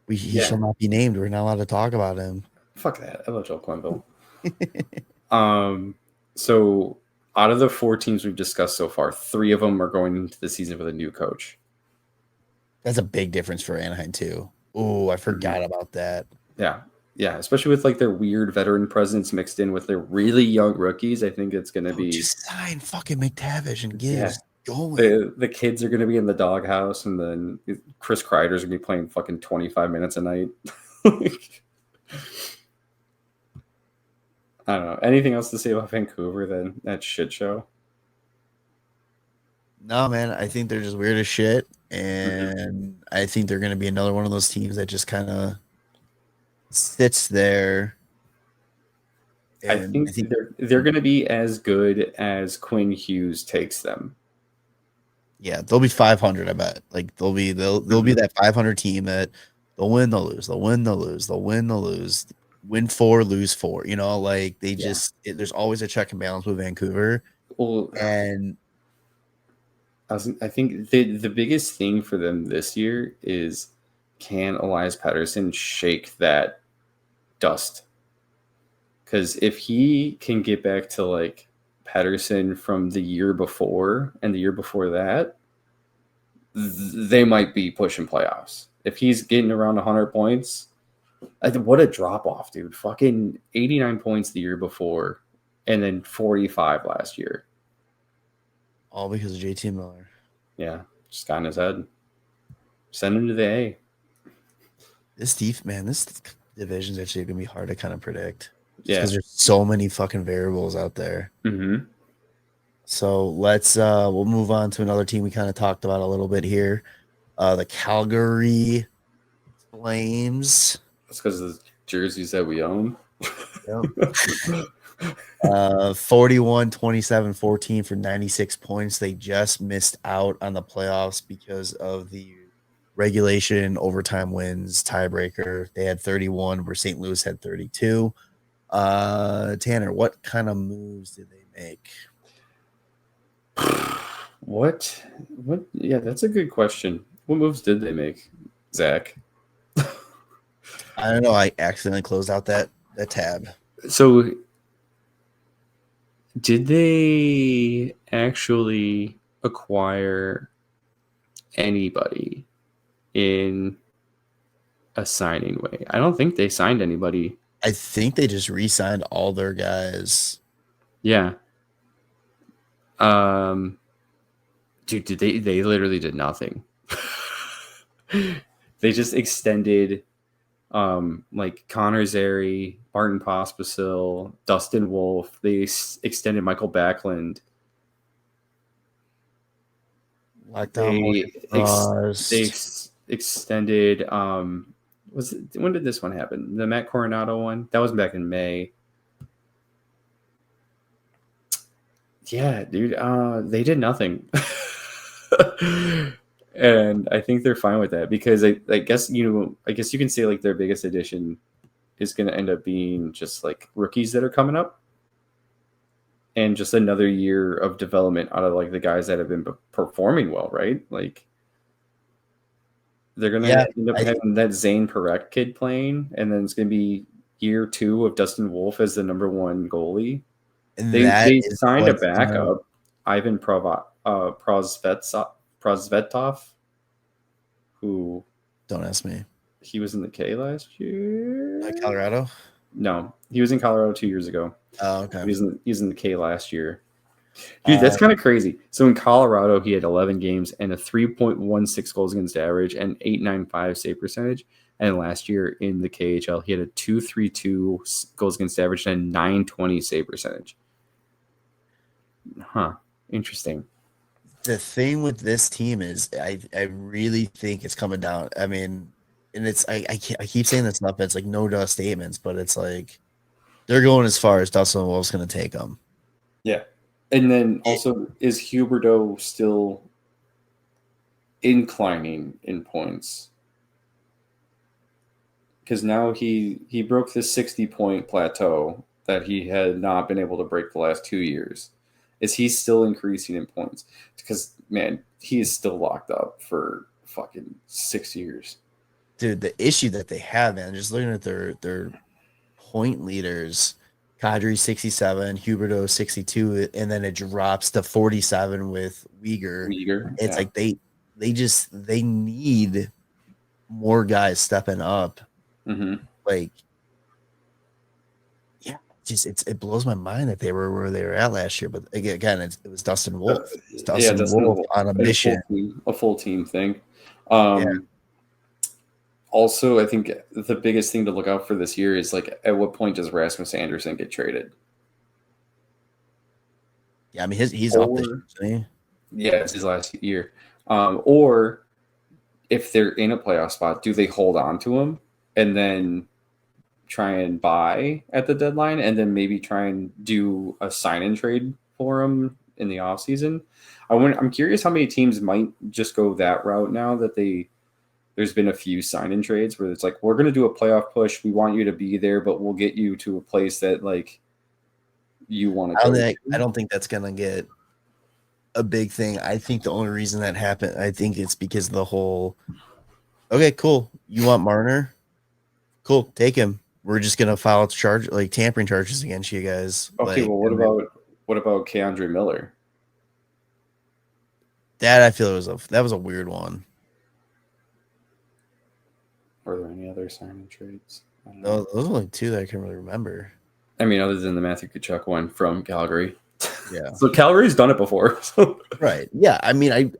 [SPEAKER 4] he shall not be named. We're not allowed to talk about him.
[SPEAKER 2] Fuck that. I love Joel Quenneville. So out of the 4 teams we've discussed so far, 3 of them are going into the season with a new coach.
[SPEAKER 4] That's a big difference for Anaheim too. Oh, I forgot about that.
[SPEAKER 2] Yeah, especially with their weird veteran presence mixed in with their really young rookies. I think it's going to be
[SPEAKER 4] just sign fucking McTavish and Gibbs. going?
[SPEAKER 2] The kids are going to be in the doghouse, and then Chris Kreider's going to be playing fucking 25 minutes a night. I don't know. Anything else to say about Vancouver than that shit show?
[SPEAKER 4] No, man. I think they're just weird as shit, and I think they're going to be another one of those teams that just kind of sits there.
[SPEAKER 2] I think they're going to be as good as Quinn Hughes takes them.
[SPEAKER 4] Yeah, they'll be 500. I bet. Like they'll be that 500 team that they'll win, they'll lose, they'll win, they'll lose, they'll win, they'll lose, win 4, lose 4. You know, like they just there's always a check and balance with Vancouver.
[SPEAKER 2] Well,
[SPEAKER 4] and
[SPEAKER 2] I think the biggest thing for them this year is, can Elias Pettersson shake that dust? Because if he can get back to like Pettersson from the year before and the year before that, they might be pushing playoffs. If he's getting around 100 points, what a drop off, dude. Fucking 89 points the year before and then 45 last year.
[SPEAKER 4] All because of JT Miller.
[SPEAKER 2] Yeah, just got in his head. Send him to the A.
[SPEAKER 4] This division's actually going to be hard to kind of predict.
[SPEAKER 2] Yeah.
[SPEAKER 4] Because there's so many fucking variables out there.
[SPEAKER 2] Mm-hmm.
[SPEAKER 4] So we'll move on to another team we kind of talked about a little bit here. The Calgary Flames.
[SPEAKER 2] That's because of the jerseys that we own.
[SPEAKER 4] Yep. 41, 27, 14 for 96 points. They just missed out on the playoffs because of the regulation, overtime wins, tiebreaker. They had 31, where St. Louis had 32. Tanner, what kind of moves did they make?
[SPEAKER 2] What? Yeah, that's a good question. What moves did they make, Zach?
[SPEAKER 4] I don't know. I accidentally closed out that tab.
[SPEAKER 2] So, did they actually acquire anybody in a signing way? I don't think they signed anybody.
[SPEAKER 4] I think they just re-signed all their guys.
[SPEAKER 2] Yeah. Dude, they literally did nothing. They just extended like Connor Zary, Martin Pospisil, Dustin Wolf. They extended Michael Backlund. They extended when did this one happen? The Matt Coronado one? That was back in May. Yeah, dude. They did nothing. And I think they're fine with that because I guess you can say like their biggest addition is going to end up being just like rookies that are coming up and just another year of development out of like the guys that have been performing well, right? Like they're going to end up having that Zane Parekh kid playing, and then it's going to be year 2 of Dustin Wolf as the number 1 goalie. They signed a backup, Ivan Prosvetov, who,
[SPEAKER 4] don't ask me.
[SPEAKER 2] He was in the K last year.
[SPEAKER 4] Colorado?
[SPEAKER 2] No, he was in Colorado 2 years ago.
[SPEAKER 4] Oh, okay.
[SPEAKER 2] He was in the K last year. Dude, that's kind of crazy. So in Colorado, he had 11 games and a 3.16 goals against average and 8.95 save percentage. And last year in the KHL, he had a 2.32 goals against average and a 9.20 save percentage. Huh. Interesting.
[SPEAKER 4] The thing with this team is I really think it's coming down. I mean, and it's I keep saying this enough, it's like no duh statements, but it's like they're going as far as Dustin Wolf's going to take them.
[SPEAKER 2] Yeah. And then also, is Huberdeau still inclining in points? Because now he broke this 60-point plateau that he had not been able to break the last 2 years. Is he still increasing in points? Because, man, he is still locked up for fucking 6 years.
[SPEAKER 4] Dude, the issue that they have, man, just looking at their point leaders, Kadri 67, Huberdeau 62, and then it drops to 47 with Uyghur. It's like they need more guys stepping up.
[SPEAKER 2] Mm-hmm.
[SPEAKER 4] Like, yeah, it blows my mind that they were where they were at last year. But again, it was Dustin Wolf. It's
[SPEAKER 2] Yeah,
[SPEAKER 4] Dustin
[SPEAKER 2] Dustin
[SPEAKER 4] Wolf
[SPEAKER 2] Wolf,
[SPEAKER 4] on a
[SPEAKER 2] and
[SPEAKER 4] mission.
[SPEAKER 2] a full team thing.
[SPEAKER 4] Yeah.
[SPEAKER 2] Also, I think the biggest thing to look out for this year is like, at what point does Rasmus Anderson get traded?
[SPEAKER 4] Yeah, I mean he's up this year, isn't he?
[SPEAKER 2] Yeah, it's his last year. Or if they're in a playoff spot, do they hold on to him and then try and buy at the deadline and then maybe try and do a sign and trade for him in the offseason? I'm curious how many teams might just go that route now that there's been a few sign and trades where it's like, we're going to do a playoff push. We want you to be there, but we'll get you to a place that like you want to go.
[SPEAKER 4] I don't think that's gonna get a big thing. I think the only reason that happened, I think it's because of the whole. Okay, cool. You want Marner? Cool, take him. We're just gonna file tampering charges against you guys.
[SPEAKER 2] Okay, well, what about Keandre Miller?
[SPEAKER 4] That I feel that was a weird one.
[SPEAKER 2] Are there any other signing trades?
[SPEAKER 4] No, those are only two that I can really remember.
[SPEAKER 2] I mean, other than the Matthew Tkachuk one from Calgary.
[SPEAKER 4] Yeah.
[SPEAKER 2] So Calgary's done it before. So.
[SPEAKER 4] Right. Yeah. I mean, I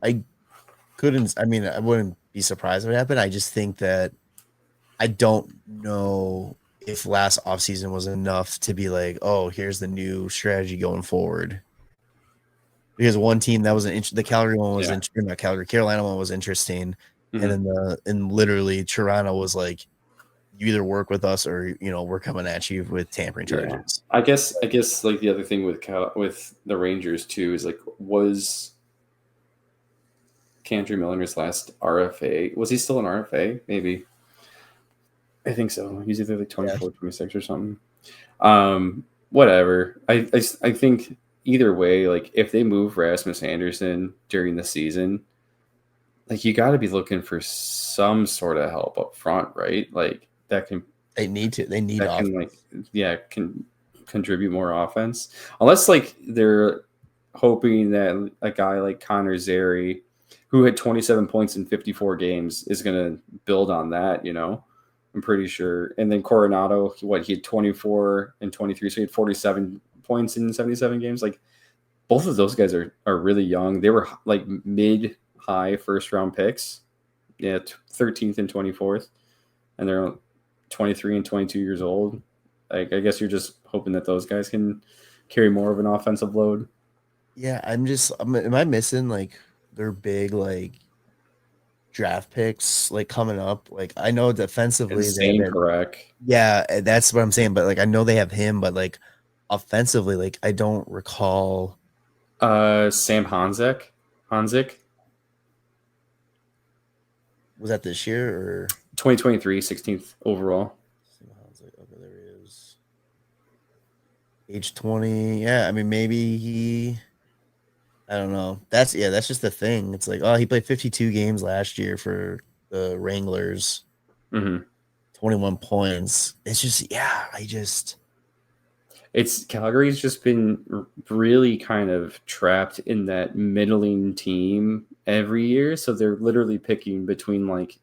[SPEAKER 4] wouldn't be surprised if it happened. I just think that I don't know if last offseason was enough to be like, oh, here's the new strategy going forward. Because one team that was the Calgary one was not Calgary, Carolina one was interesting. Mm-hmm. And then literally Toronto was like, you either work with us or we're coming at you with tampering charges.
[SPEAKER 2] I guess like the other thing with the Rangers too is like, was Keandre Miller's last RFA, was he still an RFA? Maybe. I think so. He's either like 24, 26 or something. Whatever. I think either way, like if they move Rasmus Anderson during the season, like you got to be looking for some sort of help up front, right? Like that can.
[SPEAKER 4] They need
[SPEAKER 2] offense. Can contribute more offense, unless like they're hoping that a guy like Connor Zary, who had 27 points in 54 games, is going to build on that. I'm pretty sure. And then Coronado, he had 24 and 23, so he had 47 points in 77 games. Like both of those guys are really young. They were like mid-high first-round picks. Yeah, 13th and 24th, and they're 23 and 22 years old. Like I guess you're just hoping that those guys can carry more of an offensive load.
[SPEAKER 4] Yeah, am I missing like their big like draft picks like coming up? Like I know defensively
[SPEAKER 2] correct.
[SPEAKER 4] Yeah, that's what I'm saying. But like I know they have him, but like offensively, like I don't recall.
[SPEAKER 2] Sam Hanzik.
[SPEAKER 4] Was that this year or
[SPEAKER 2] 2023, 16th overall?
[SPEAKER 4] Okay, there he is. Age 20. Yeah, I mean maybe I don't know. That's just the thing. It's like, oh, he played 52 games last year for the Wranglers.
[SPEAKER 2] Mm-hmm.
[SPEAKER 4] 21 points. It's just,
[SPEAKER 2] Calgary's just been really kind of trapped in that middling team every year. So they're literally picking between like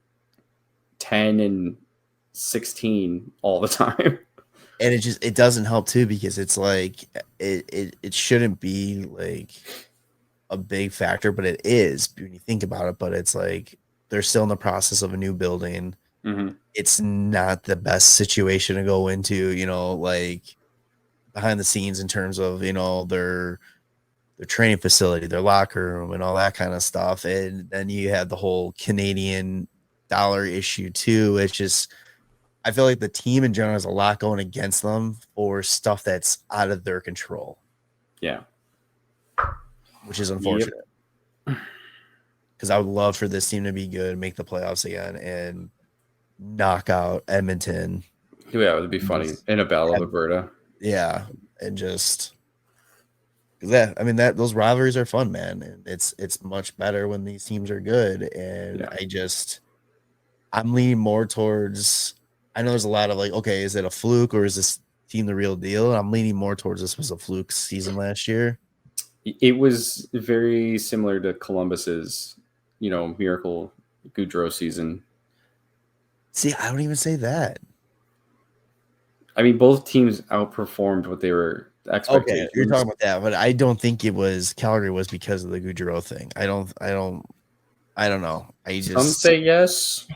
[SPEAKER 2] 10 and 16 all the time.
[SPEAKER 4] And it doesn't help too, because it's like, it shouldn't be like a big factor, but it is when you think about it. But it's like they're still in the process of a new building.
[SPEAKER 2] Mm-hmm.
[SPEAKER 4] It's not the best situation to go into, like behind the scenes in terms of their training facility, their locker room, and all that kind of stuff. And then you have the whole Canadian dollar issue too. It's just, I feel like the team in general has a lot going against them for stuff that's out of their control.
[SPEAKER 2] Yeah.
[SPEAKER 4] Which is unfortunate, because I would love for this team to be good, make the playoffs again, and knock out Edmonton.
[SPEAKER 2] Yeah, it would be funny in a battle of Alberta.
[SPEAKER 4] Yeah, and just those rivalries are fun, man. And it's much better when these teams are good. And I'm leaning more towards. I know there's a lot of like, okay, is it a fluke or is this team the real deal? I'm leaning more towards this was a fluke season last year.
[SPEAKER 2] It was very similar to Columbus's, Miracle Goudreau season.
[SPEAKER 4] See, I don't even say that.
[SPEAKER 2] I mean, both teams outperformed what they were expectations.
[SPEAKER 4] Okay, you're talking about that, but I don't think it was Calgary was because of the Gaudreau thing. I don't know.
[SPEAKER 2] Some say yes.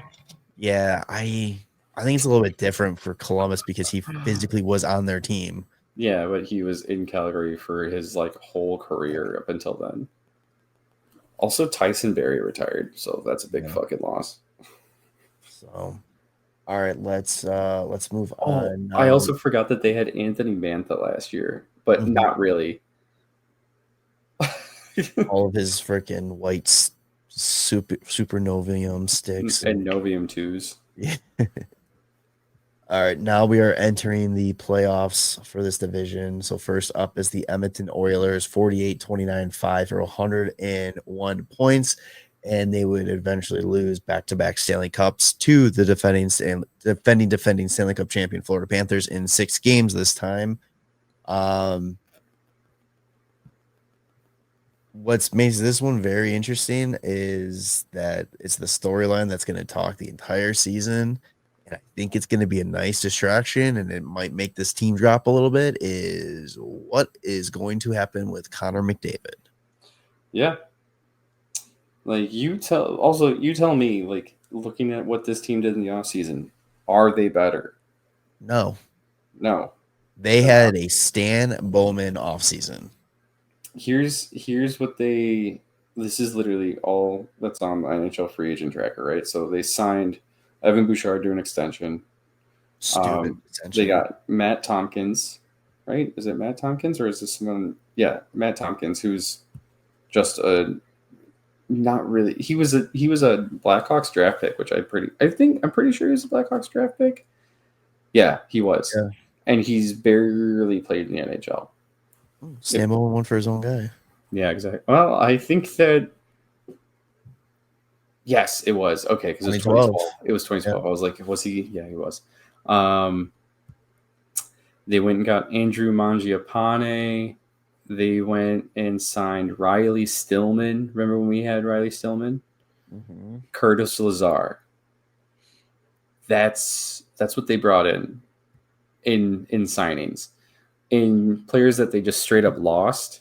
[SPEAKER 4] Yeah, I think it's a little bit different for Columbus because he physically was on their team.
[SPEAKER 2] Yeah, but he was in Calgary for his like whole career up until then. Also, Tyson Barrie retired, so that's a big fucking loss.
[SPEAKER 4] So, all right, let's move
[SPEAKER 2] Oh,
[SPEAKER 4] on.
[SPEAKER 2] I also forgot that they had Anthony Mantha last year, but not really.
[SPEAKER 4] All of his freaking white supernovium sticks
[SPEAKER 2] and Novium 2s.
[SPEAKER 4] Yeah. All right, now we are entering the playoffs for this division. So first up is the Edmonton Oilers, 48-29-5 for 101 points, and they would eventually lose back-to-back Stanley Cups to the defending Stanley Cup champion Florida Panthers in 6 games this time. What makes this one very interesting is that it's the storyline that's going to talk the entire season. And I think it's going to be a nice distraction, and it might make this team drop a little bit, is what is going to happen with Connor McDavid.
[SPEAKER 2] Yeah. Like, you tell me, like, looking at what this team did in the offseason, are they better?
[SPEAKER 4] No.
[SPEAKER 2] They
[SPEAKER 4] had a Stan Bowman offseason.
[SPEAKER 2] Here's what this is literally all that's on the NHL free agent tracker, right? So they signed Evan Bouchard to an extension.
[SPEAKER 4] Stupid extension.
[SPEAKER 2] They got Matt Tompkins, right? Is it Matt Tompkins or is this someone? Yeah, Matt Tompkins, who's just not really. He was a Blackhawks draft pick, which I'm pretty sure he's a Blackhawks draft pick. Yeah, he was, and he's barely played in the NHL.
[SPEAKER 4] Stan Bowman won for his own guy. Yeah,
[SPEAKER 2] exactly. Well, I think that. Yes, it was. Okay, because it was 2012. It was 2012. Yeah. I was like, was he? Yeah, he was. They went and got Andrew Mangiapane. They went and signed Riley Stillman. Remember when we had Riley Stillman? Mm-hmm. Curtis Lazar. That's what they brought in signings. In players that they just straight up lost.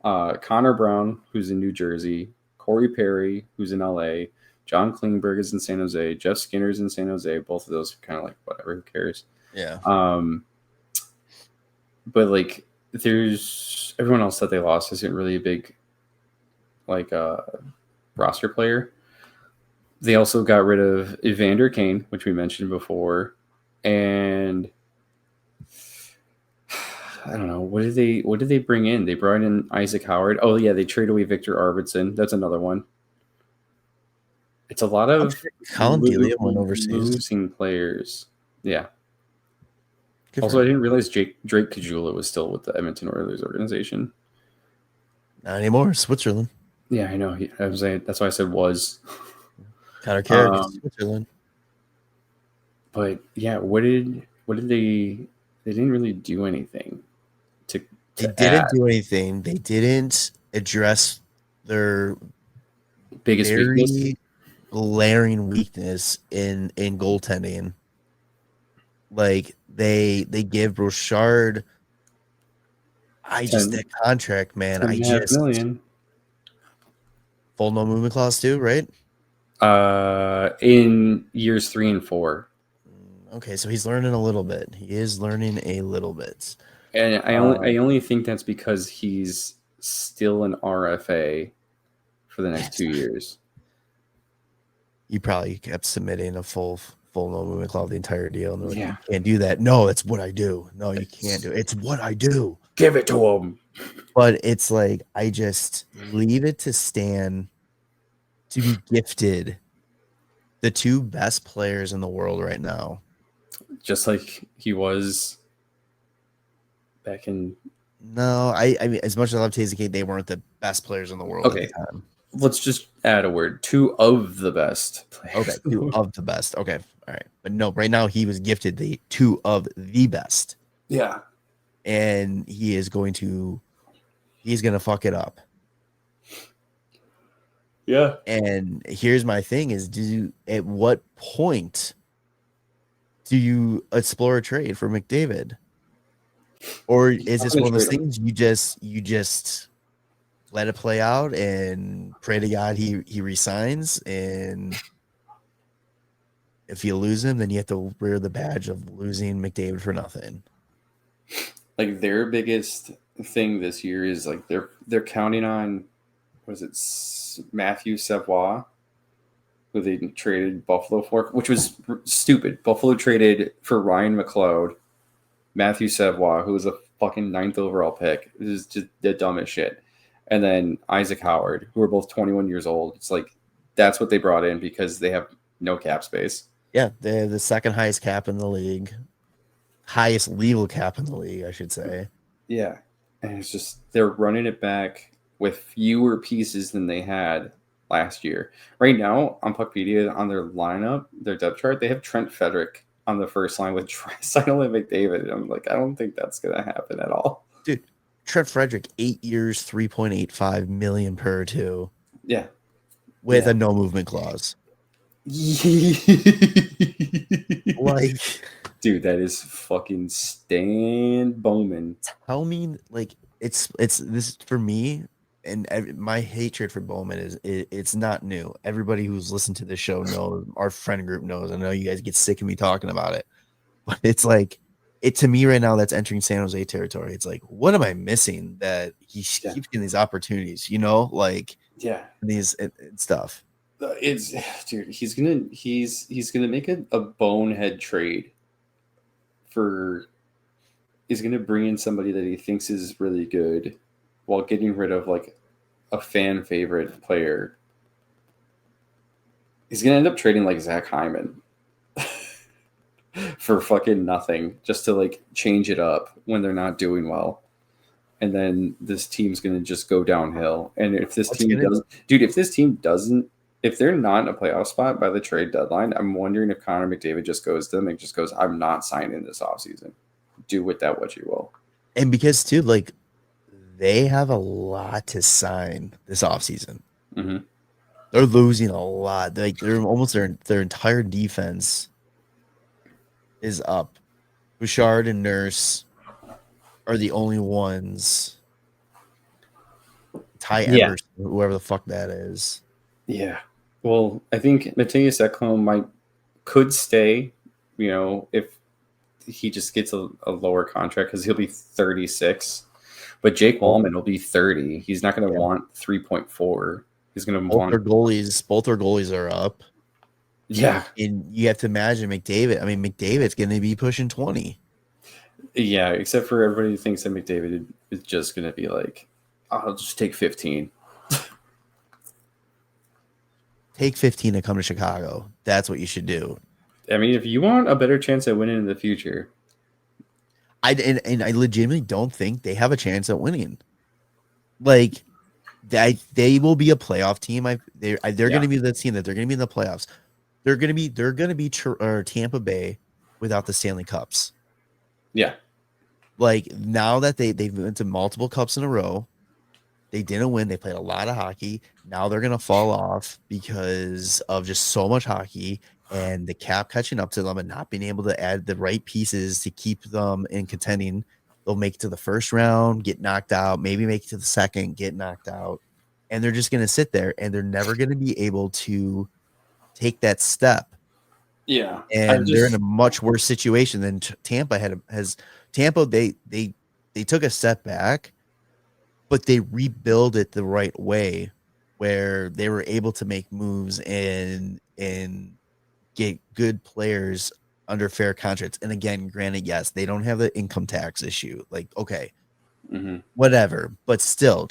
[SPEAKER 2] Connor Brown, who's in New Jersey. Corey Perry, who's in LA. John Klingberg is in San Jose. Jeff Skinner's in San Jose. Both of those are kind of like, whatever, who cares?
[SPEAKER 4] Yeah.
[SPEAKER 2] But like, there's everyone else that they lost isn't really a big like roster player. They also got rid of Evander Kane, which we mentioned before, and I don't know, what did they bring in? They brought in Isaac Howard. Oh yeah, they traded away Victor Arvidsson. That's another one. It's a lot of losing players. Yeah. Also, I didn't realize Drake Caggiula was still with the Edmonton Oilers organization.
[SPEAKER 4] Not anymore. Switzerland.
[SPEAKER 2] Yeah, I know. That's why I said was.
[SPEAKER 4] Connor Carrick, Switzerland.
[SPEAKER 2] But yeah, what did they? They didn't really do anything. They
[SPEAKER 4] didn't do anything. They didn't address their
[SPEAKER 2] biggest weakness.
[SPEAKER 4] Glaring weakness in goaltending. Like they give Bouchard that contract, man.
[SPEAKER 2] $10.5
[SPEAKER 4] full no movement clause too, right?
[SPEAKER 2] In years 3 and 4.
[SPEAKER 4] Okay, so he's learning a little bit. He is learning a little bit.
[SPEAKER 2] And I only think that's because he's still an RFA for the next 2 years.
[SPEAKER 4] You probably kept submitting a full no movement clause the entire deal. And they're like, you can't do that. No, it's what I do. No, you can't do it. It's what I do.
[SPEAKER 2] Give it to him.
[SPEAKER 4] But it's like, I just leave it to Stan to be gifted the 2 best players in the world right now.
[SPEAKER 2] Just like he was back in.
[SPEAKER 4] No, I mean, as much as I love Taze and Kate, they weren't the best players in the world at the time.
[SPEAKER 2] Let's just add a word. 2 of the best players.
[SPEAKER 4] Okay, 2 of the best. Okay, all right. But no, right now he was gifted the 2 of the best.
[SPEAKER 2] Yeah.
[SPEAKER 4] And he's going to fuck it up.
[SPEAKER 2] Yeah.
[SPEAKER 4] And here's my thing is, at what point do you explore a trade for McDavid? Or is this one of those things you just let it play out and pray to God he resigns, and if you lose him, then you have to wear the badge of losing McDavid for nothing.
[SPEAKER 2] Like their biggest thing this year is like they're counting on, what is it, Matthew Savoie, who they traded Buffalo for, which was stupid. Buffalo traded for Ryan McLeod, Matthew Savoie, who was a fucking 9th overall pick. It was just the dumbest shit. And then Isaac Howard, who are both 21 years old. It's like that's what they brought in because they have no cap space.
[SPEAKER 4] Yeah, they have the second highest cap in the league. Highest legal cap in the league, I should say.
[SPEAKER 2] Yeah. And it's just they're running it back with fewer pieces than they had last year. Right now, on Puckpedia, on their lineup, their depth chart, they have Trent Frederick on the first line with Draisaitl and McDavid. And I'm like, I don't think that's going to happen at all.
[SPEAKER 4] Dude, Trent Frederick, 8 years, $3.85 million per two.
[SPEAKER 2] Yeah.
[SPEAKER 4] With a no movement clause. Like,
[SPEAKER 2] dude, that is fucking Stan Bowman.
[SPEAKER 4] Tell me, like, it's this for me, and my hatred for Bowman is it's not new. Everybody who's listened to this show knows, our friend group knows. I know you guys get sick of me talking about it, but it's like, it to me right now, that's entering San Jose territory. It's like, what am I missing that he keeps getting these opportunities? You know, like these and stuff.
[SPEAKER 2] It's dude, he's gonna make a bonehead trade for. He's gonna bring in somebody that he thinks is really good, while getting rid of like a fan favorite player. He's gonna end up trading like Zach Hyman for fucking nothing, just to like change it up when they're not doing well. And then this team's gonna just go downhill. And if this team doesn't, dude, if they're not in a playoff spot by the trade deadline, I'm wondering if Connor McDavid just goes to them and just goes, I'm not signing this offseason. Do with that what you will.
[SPEAKER 4] And because, too, like, they have a lot to sign this offseason.
[SPEAKER 2] Mm-hmm.
[SPEAKER 4] They're losing a lot. Like, they're almost their entire defense is up. Bouchard and Nurse are the only ones. Ty Evers, whoever the fuck that is.
[SPEAKER 2] Yeah. Well, I think Matthias Ekholm could stay, you know, if he just gets a lower contract, because he'll be 36. But Jake Wallman will be 30. He's not going to want 3.4. He's going to want
[SPEAKER 4] both their goalies are up.
[SPEAKER 2] Yeah.
[SPEAKER 4] And you have to imagine McDavid. I mean, McDavid's going to be pushing 20.
[SPEAKER 2] Yeah, except for everybody who thinks that McDavid is just going to be like, I'll just take 15.
[SPEAKER 4] Take 15 to come to Chicago. That's what you should do.
[SPEAKER 2] I mean, if you want a better chance at winning in the future.
[SPEAKER 4] I legitimately don't think they have a chance at winning. Like, they will be a playoff team. They're going to be the team that they're going to be in the playoffs. They're going to be Tampa Bay without the Stanley Cups.
[SPEAKER 2] Yeah.
[SPEAKER 4] Like, now that they've been to multiple cups in a row, they didn't win. They played a lot of hockey. Now they're going to fall off because of just so much hockey and the cap catching up to them and not being able to add the right pieces to keep them in contending. They'll make it to the first round, get knocked out, maybe make it to the second, get knocked out. And they're just going to sit there, and they're never going to be able to take that step.
[SPEAKER 2] Yeah.
[SPEAKER 4] And they're in a much worse situation than Tampa has. Tampa, they took a step back, but they rebuild it the right way, where they were able to make moves and get good players under fair contracts. And again, granted, yes, they don't have the income tax issue. Like, okay, whatever. But still,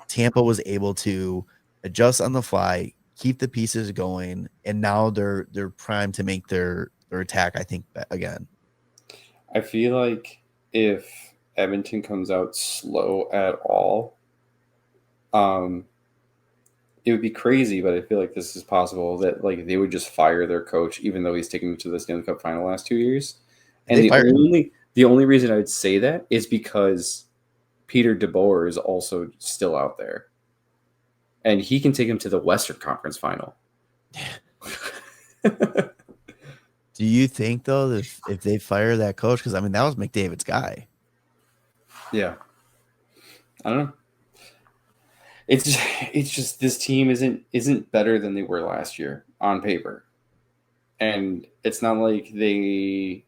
[SPEAKER 4] Tampa was able to adjust on the fly, keep the pieces going, and now they're primed to make their attack, I think, again.
[SPEAKER 2] I feel like if Edmonton comes out slow at all, it would be crazy, but I feel like this is possible that like they would just fire their coach, even though he's taken them to the Stanley Cup final last 2 years. And the only reason I would say that is because Peter DeBoer is also still out there, and he can take him to the Western Conference final.
[SPEAKER 4] Do you think though that if they fire that coach, because I mean that was McDavid's guy.
[SPEAKER 2] Yeah. I don't know. It's just this team isn't better than they were last year on paper. And it's not like they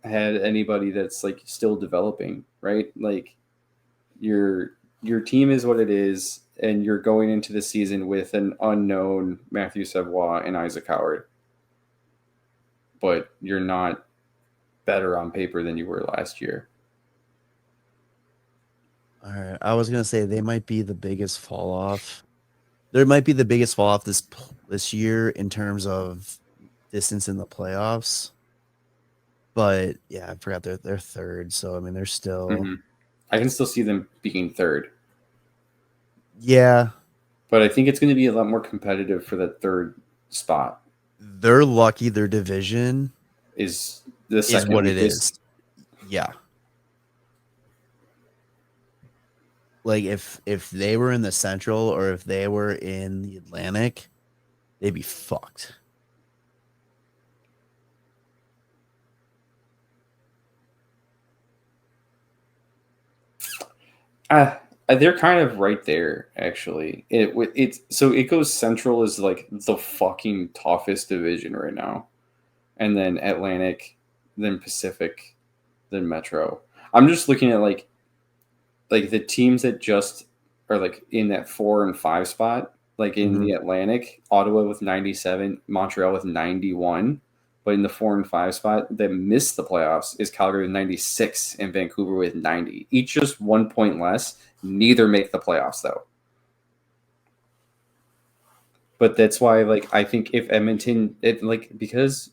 [SPEAKER 2] had anybody that's like still developing, right? Like your team is what it is, and you're going into the season with an unknown Matthew Savoie and Isaac Howard. But you're not better on paper than you were last year.
[SPEAKER 4] All right, I was gonna say they might be the biggest fall off. There might be the biggest fall off this year in terms of distance in the playoffs. But yeah, I forgot they're third. So I mean, they're still.
[SPEAKER 2] Mm-hmm. I can still see them being third.
[SPEAKER 4] Yeah,
[SPEAKER 2] but I think it's going to be a lot more competitive for that third spot.
[SPEAKER 4] They're lucky their division
[SPEAKER 2] is the second
[SPEAKER 4] is what it
[SPEAKER 2] weakest.
[SPEAKER 4] is. Yeah. Like if they were in the Central or if they were in the Atlantic, they'd be fucked.
[SPEAKER 2] They're kind of right there, actually. It goes Central is like the fucking toughest division right now, and then Atlantic, then Pacific, then Metro. I'm just looking at like the teams that just are like in that 4 and 5 spot, like in the Atlantic, Ottawa with 97, Montreal with 91. But in the 4 and 5 spot that missed the playoffs is Calgary with 96 and Vancouver with 90. Each just 1 point less. Neither make the playoffs though. But that's why, like, I think if Edmonton, because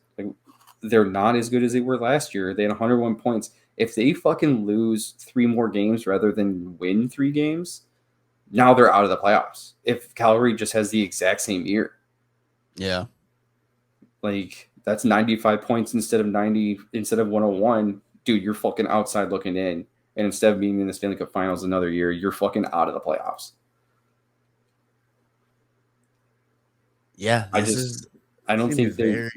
[SPEAKER 2] they're not as good as they were last year, they had 101 points. If they fucking lose 3 more games rather than win 3 games, now they're out of the playoffs. If Calgary just has the exact same year.
[SPEAKER 4] Yeah.
[SPEAKER 2] Like, that's 95 points instead of 101. Dude, you're fucking outside looking in. And instead of being in the Stanley Cup Finals another year, you're fucking out of the playoffs.
[SPEAKER 4] Yeah.
[SPEAKER 2] I don't think
[SPEAKER 4] very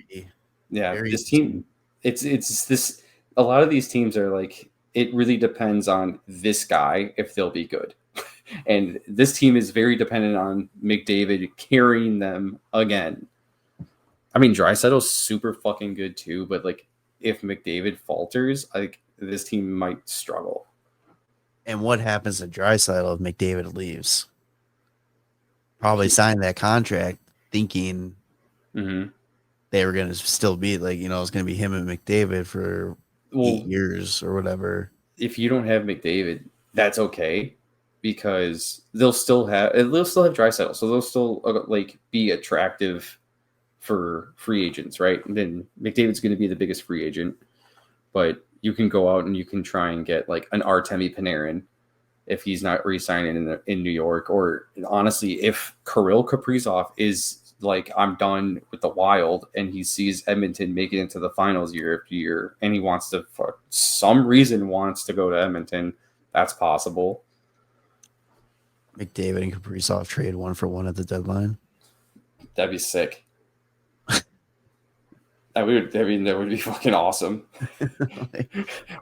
[SPEAKER 2] this team, it's this, a lot of these teams are like, it really depends on this guy if they'll be good. And this team is very dependent on McDavid carrying them again. I mean, Draisaitl's super fucking good too, but like if McDavid falters, like this team might struggle.
[SPEAKER 4] And what happens to Draisaitl if McDavid leaves? Probably sign that contract thinking they were going to still be like, it's going to be him and McDavid for 8 years or whatever.
[SPEAKER 2] If you don't have McDavid, that's okay because they'll still have Draisaitl, so they'll still like be attractive for free agents, right? And then McDavid's going to be the biggest free agent, but you can go out and you can try and get like an Artemi Panarin if he's not re-signing in New York, or honestly, if Kirill Kaprizov is like, I'm done with the Wild, and he sees Edmonton make it into the finals year after year, and he wants to, for some reason, wants to go to Edmonton, that's possible.
[SPEAKER 4] McDavid and Kaprizov trade 1-for-1 at the deadline.
[SPEAKER 2] That'd be sick. That would be fucking awesome.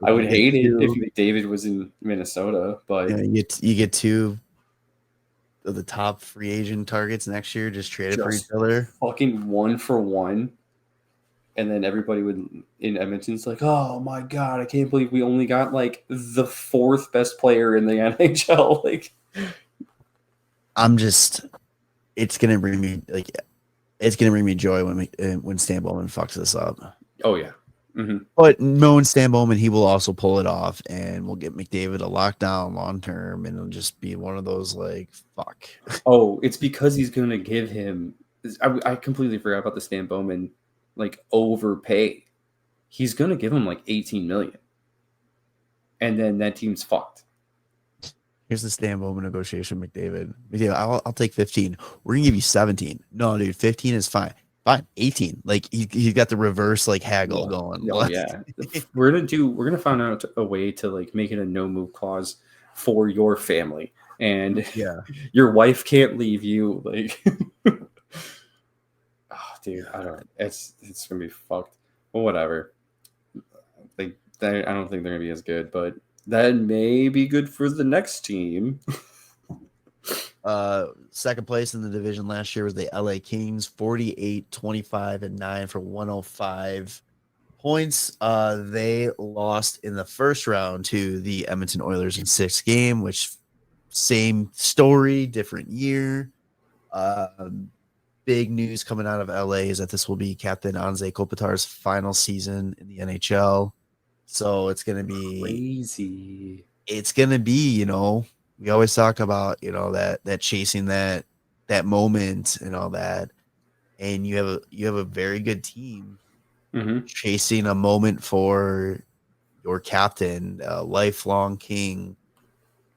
[SPEAKER 2] I would hate it if McDavid was in Minnesota, but
[SPEAKER 4] yeah, you get 2 of the top free agent targets next year just traded for each other.
[SPEAKER 2] Fucking 1-for-1, and then everybody in Edmonton's like, "Oh my god, I can't believe we only got like the 4th best player in the NHL." Like,
[SPEAKER 4] it's gonna bring me joy when Stan Bowman fucks this up.
[SPEAKER 2] Oh yeah. Mm-hmm.
[SPEAKER 4] But knowing Stan Bowman, he will also pull it off, and we'll get McDavid a lockdown long term, and it'll just be one of those like fuck.
[SPEAKER 2] Oh, it's because he's going to give him. I completely forgot about the Stan Bowman like overpay. He's going to give him like $18 million, and then that team's fucked.
[SPEAKER 4] Here's the Stan Bowman negotiation, McDavid. I'll take 15. We're gonna give you 17. No, dude, 15 is fine. Fine, 18. Like he got the reverse like haggle going.
[SPEAKER 2] Oh, yeah, we're gonna find out a way to like make it a no move clause for your family, and your wife can't leave you. Like, oh, dude, I don't. It's gonna be fucked. whatever. I don't think they're gonna be as good, but that may be good for the next team.
[SPEAKER 4] Second place in the division last year was the LA Kings, 48, 25, and 9 for 105 points. They lost in the first round to the Edmonton Oilers in 6th game, which same story, different year. Big news coming out of LA is that this will be Captain Anze Kopitar's final season in the NHL. So it's going to be
[SPEAKER 2] crazy.
[SPEAKER 4] It's going to be, we always talk about, that chasing that moment and all that. And you have a very good team chasing a moment for your captain, a lifelong king.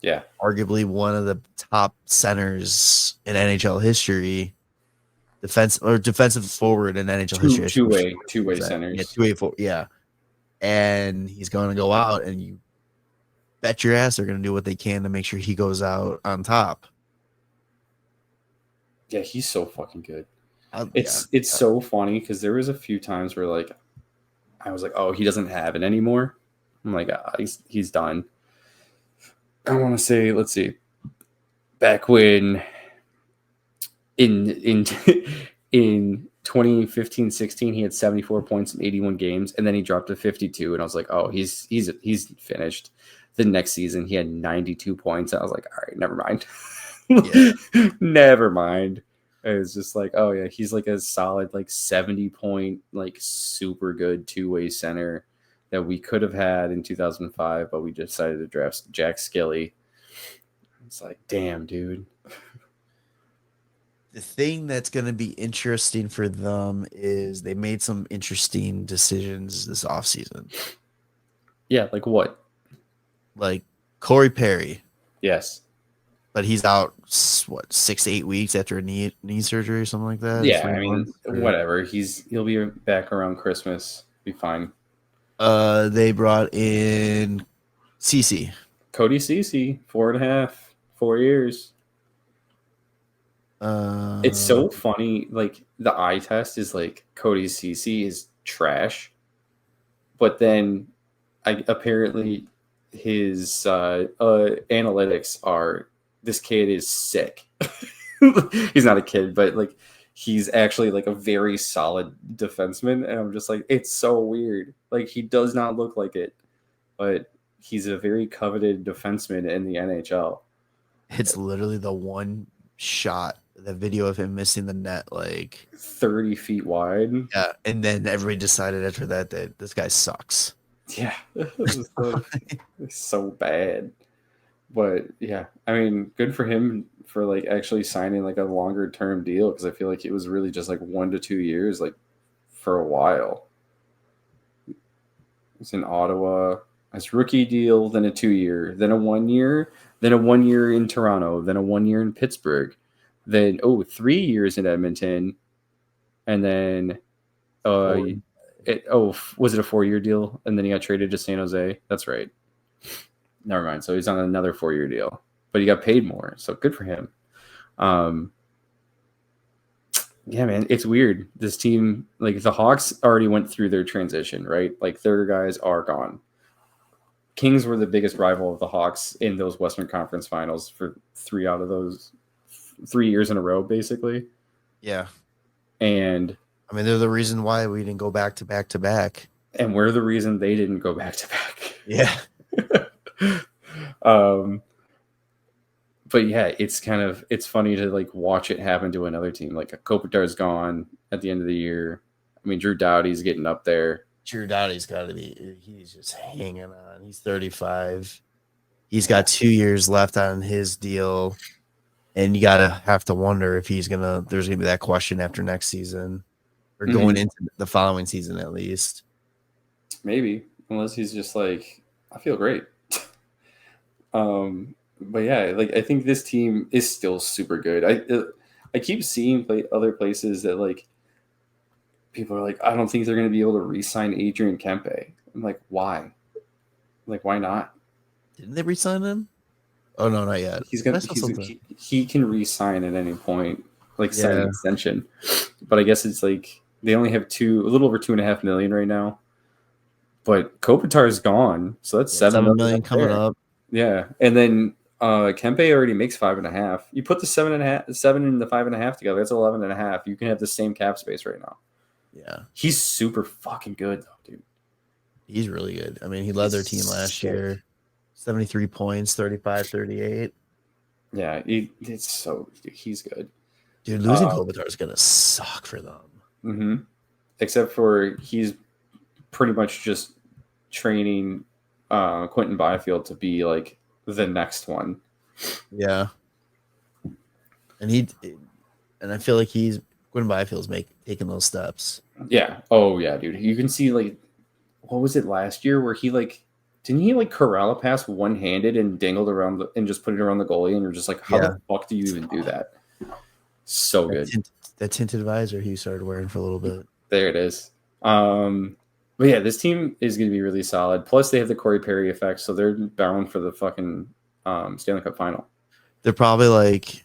[SPEAKER 2] Yeah.
[SPEAKER 4] Arguably one of the top centers in NHL history. Defensive forward in NHL history.
[SPEAKER 2] Two-way centers.
[SPEAKER 4] Yeah, two-way forward. Yeah. And he's going to go out, and you bet your ass they're going to do what they can to make sure he goes out on top.
[SPEAKER 2] Yeah, he's so fucking good. It's so funny because there was a few times where I was like, oh, he doesn't have it anymore. I'm like, he's done. I want to say, let's see, back when in 2015-16 he had 74 points in 81 games, and then he dropped to 52, and I was like, oh, he's finished. The next season he had 92 points. I was like, all right, never mind. Never mind. It was just like, oh yeah, he's like a solid 70 point super good two-way center that we could have had in 2005, but we decided to draft Jack Skilly. It's like, damn, dude.
[SPEAKER 4] The thing that's going to be interesting for them is they made some interesting decisions this offseason.
[SPEAKER 2] Yeah, like what?
[SPEAKER 4] Like Corey Perry.
[SPEAKER 2] Yes.
[SPEAKER 4] But he's out, 6 to 8 weeks after a knee surgery or something like that?
[SPEAKER 2] Yeah, I mean, whatever. He'll be back around Christmas. Be fine.
[SPEAKER 4] They brought in Cece.
[SPEAKER 2] Cody Cece, 4.5, 4 years. It's so funny. The eye test is Cody Cece is trash, but then apparently his analytics are this kid is sick. He's not a kid, but he's actually a very solid defenseman, and I'm just like, it's so weird. He does not look like it, but he's a very coveted defenseman in the NHL.
[SPEAKER 4] It's literally the one shot, the video of him missing the net
[SPEAKER 2] 30 feet wide.
[SPEAKER 4] Yeah, and then everybody decided after that this guy sucks.
[SPEAKER 2] Yeah, it's so bad. But yeah, I mean, good for him for actually signing a longer term deal, because I feel like it was really just 1 to 2 years for a while. It's in Ottawa, his rookie deal, then a 2-year, then a 1 year, then a 1 year in Toronto, then a 1 year in Pittsburgh, then 3 years in Edmonton, and then was it a 4-year deal? And then he got traded to San Jose. That's right. Never mind. So he's on another 4-year deal, but he got paid more. So good for him. Yeah, man, it's weird. This team, the Hawks already went through their transition, right? Their guys are gone. Kings were the biggest rival of the Hawks in those Western Conference Finals for 3 out of those 3 years in a row, basically.
[SPEAKER 4] Yeah. And I mean, they're the reason why we didn't go back to back to back.
[SPEAKER 2] And we're the reason they didn't go back to back.
[SPEAKER 4] Yeah.
[SPEAKER 2] But yeah, it's funny to watch it happen to another team. Kopitar's gone at the end of the year. I mean, Drew Doughty's getting up there.
[SPEAKER 4] Drew Doughty's got to be, he's just hanging on. He's 35. He's got 2 years left on his deal. And you have to wonder if there's going to be that question after next season, or going into the following season at least.
[SPEAKER 2] Maybe, unless he's just I feel great. But yeah, I think this team is still super good. I keep seeing other places that people are I don't think they're going to be able to re-sign Adrian Kempe. I'm like, why? Why not?
[SPEAKER 4] Didn't they re-sign him? Oh no, not yet.
[SPEAKER 2] He can re-sign at any point, sign an extension. But I guess it's They only have a little over 2.5 million right now. But Kopitar is gone, so that's
[SPEAKER 4] 7 million coming up.
[SPEAKER 2] Yeah, and then Kempe already makes 5.5. You put the 7 and the 5.5 together, that's 11.5. You can have the same cap space right now.
[SPEAKER 4] Yeah,
[SPEAKER 2] he's super fucking good though, dude.
[SPEAKER 4] He's really good. I mean, he led their team last year. 73 points, 35-38.
[SPEAKER 2] Yeah, he's good.
[SPEAKER 4] Dude, losing Kopitar is gonna suck for them.
[SPEAKER 2] Mm-hmm. Except for he's pretty much just training Quentin Byfield to be like the next one.
[SPEAKER 4] Yeah. And I feel like Quentin Byfield's taking those steps.
[SPEAKER 2] Yeah. Oh yeah, dude. You can see like, what was it last year where he like, didn't he like corral a pass one-handed and dangled around and just put it around the goalie, and you're just like, how the fuck do you even do that? So good.
[SPEAKER 4] That tinted visor he started wearing for a little bit.
[SPEAKER 2] There it is. But yeah, this team is going to be really solid. Plus, they have the Corey Perry effect, so they're bound for the fucking Stanley Cup final.
[SPEAKER 4] They're probably like,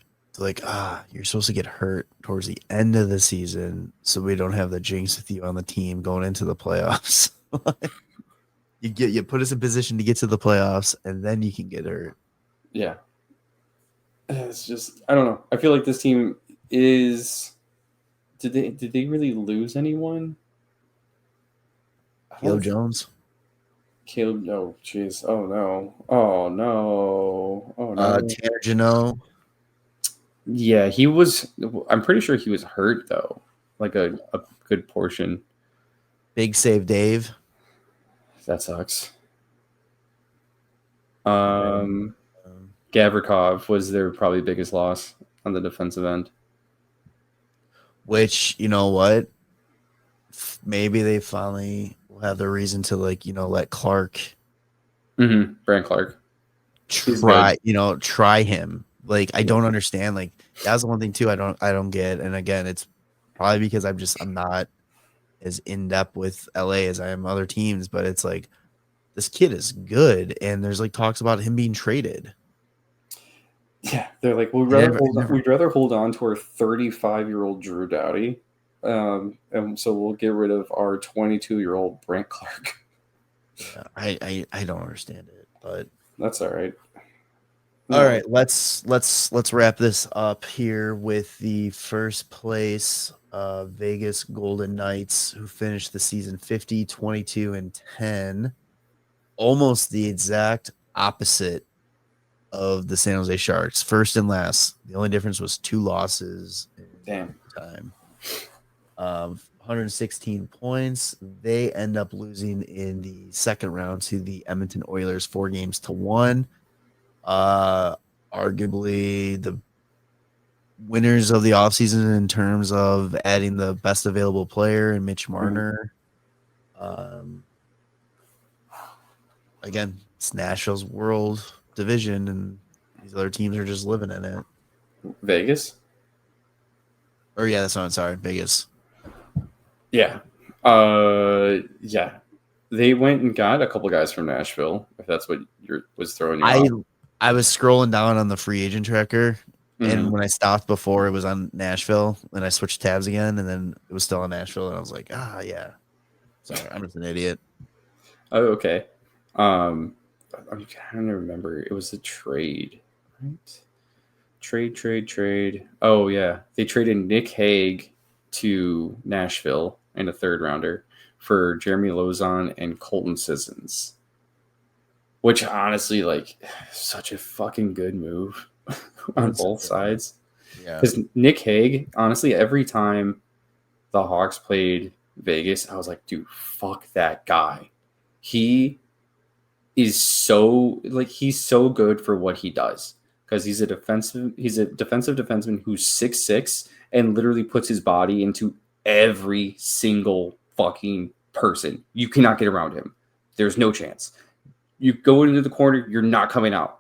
[SPEAKER 4] you're supposed to get hurt towards the end of the season, so we don't have the jinx with you on the team going into the playoffs. You put us in position to get to the playoffs, and then you can get hurt.
[SPEAKER 2] Yeah, it's just, I don't know. I feel like this team is. Did they really lose anyone?
[SPEAKER 4] Caleb Jones.
[SPEAKER 2] Caleb, oh jeez, oh no.
[SPEAKER 4] Tanner Janot.
[SPEAKER 2] Yeah, he was. I'm pretty sure he was hurt though, like a good portion.
[SPEAKER 4] Big save, Dave.
[SPEAKER 2] That sucks. Gavrikov was their probably biggest loss on the defensive end.
[SPEAKER 4] Which, you know what? Maybe they finally will have the reason to let Clark.
[SPEAKER 2] Mm-hmm. Brand Clark.
[SPEAKER 4] Try him. I don't understand. That's the one thing too I don't get. And again, it's probably because I'm not as in depth with LA as I am other teams, but it's like this kid is good, and there's talks about him being traded.
[SPEAKER 2] Yeah, they're like, we'd rather hold on to our 35-year-old Drew Doughty, and so we'll get rid of our 22-year-old Brant Clark.
[SPEAKER 4] Yeah, I don't understand it, but
[SPEAKER 2] that's all right.
[SPEAKER 4] All right, let's wrap this up here with the first place Vegas Golden Knights, who finished the season 50, 22, and 10. Almost the exact opposite of the San Jose Sharks, first and last. The only difference was 2 losses in time. 116 points. They end up losing in the second round to the Edmonton Oilers 4-1. Arguably the winners of the offseason in terms of adding the best available player in Mitch Marner. Again, it's Nashville's World Division, and these other teams are just living in it.
[SPEAKER 2] Vegas?
[SPEAKER 4] Or yeah, that's not. Sorry, Vegas.
[SPEAKER 2] Yeah. Yeah. They went and got a couple guys from Nashville, if that's what was throwing you off.
[SPEAKER 4] I was scrolling down on the free agent tracker, and when I stopped before, it was on Nashville, and I switched tabs again, and then it was still on Nashville, and I was like, yeah. Sorry, I'm just an idiot.
[SPEAKER 2] Oh, okay. I'm trying to remember. It was a trade, right? Trade. Oh, yeah. They traded Nick Hague to Nashville in a 3rd rounder for Jeremy Lauzon and Colton Sissons, which honestly, such a fucking good move on both sides. Yeah. Because Nick Hague, honestly, every time the Hawks played Vegas, I was like, dude, fuck that guy. He is so good for what he does, because he's a defensive defenseman who's 6'6" and literally puts his body into every single fucking person. You cannot get around him. There's no chance. You go into the corner, you're not coming out.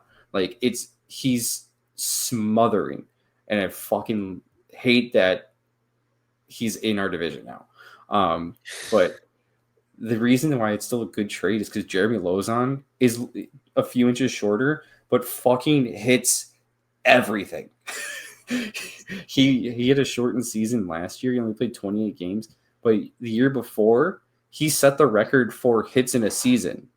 [SPEAKER 2] He's smothering, and I fucking hate that he's in our division now. But the reason why it's still a good trade is because Jeremy Lauzon is a few inches shorter, but fucking hits everything. He had a shortened season last year. He only played 28 games, but the year before, he set the record for hits in a season.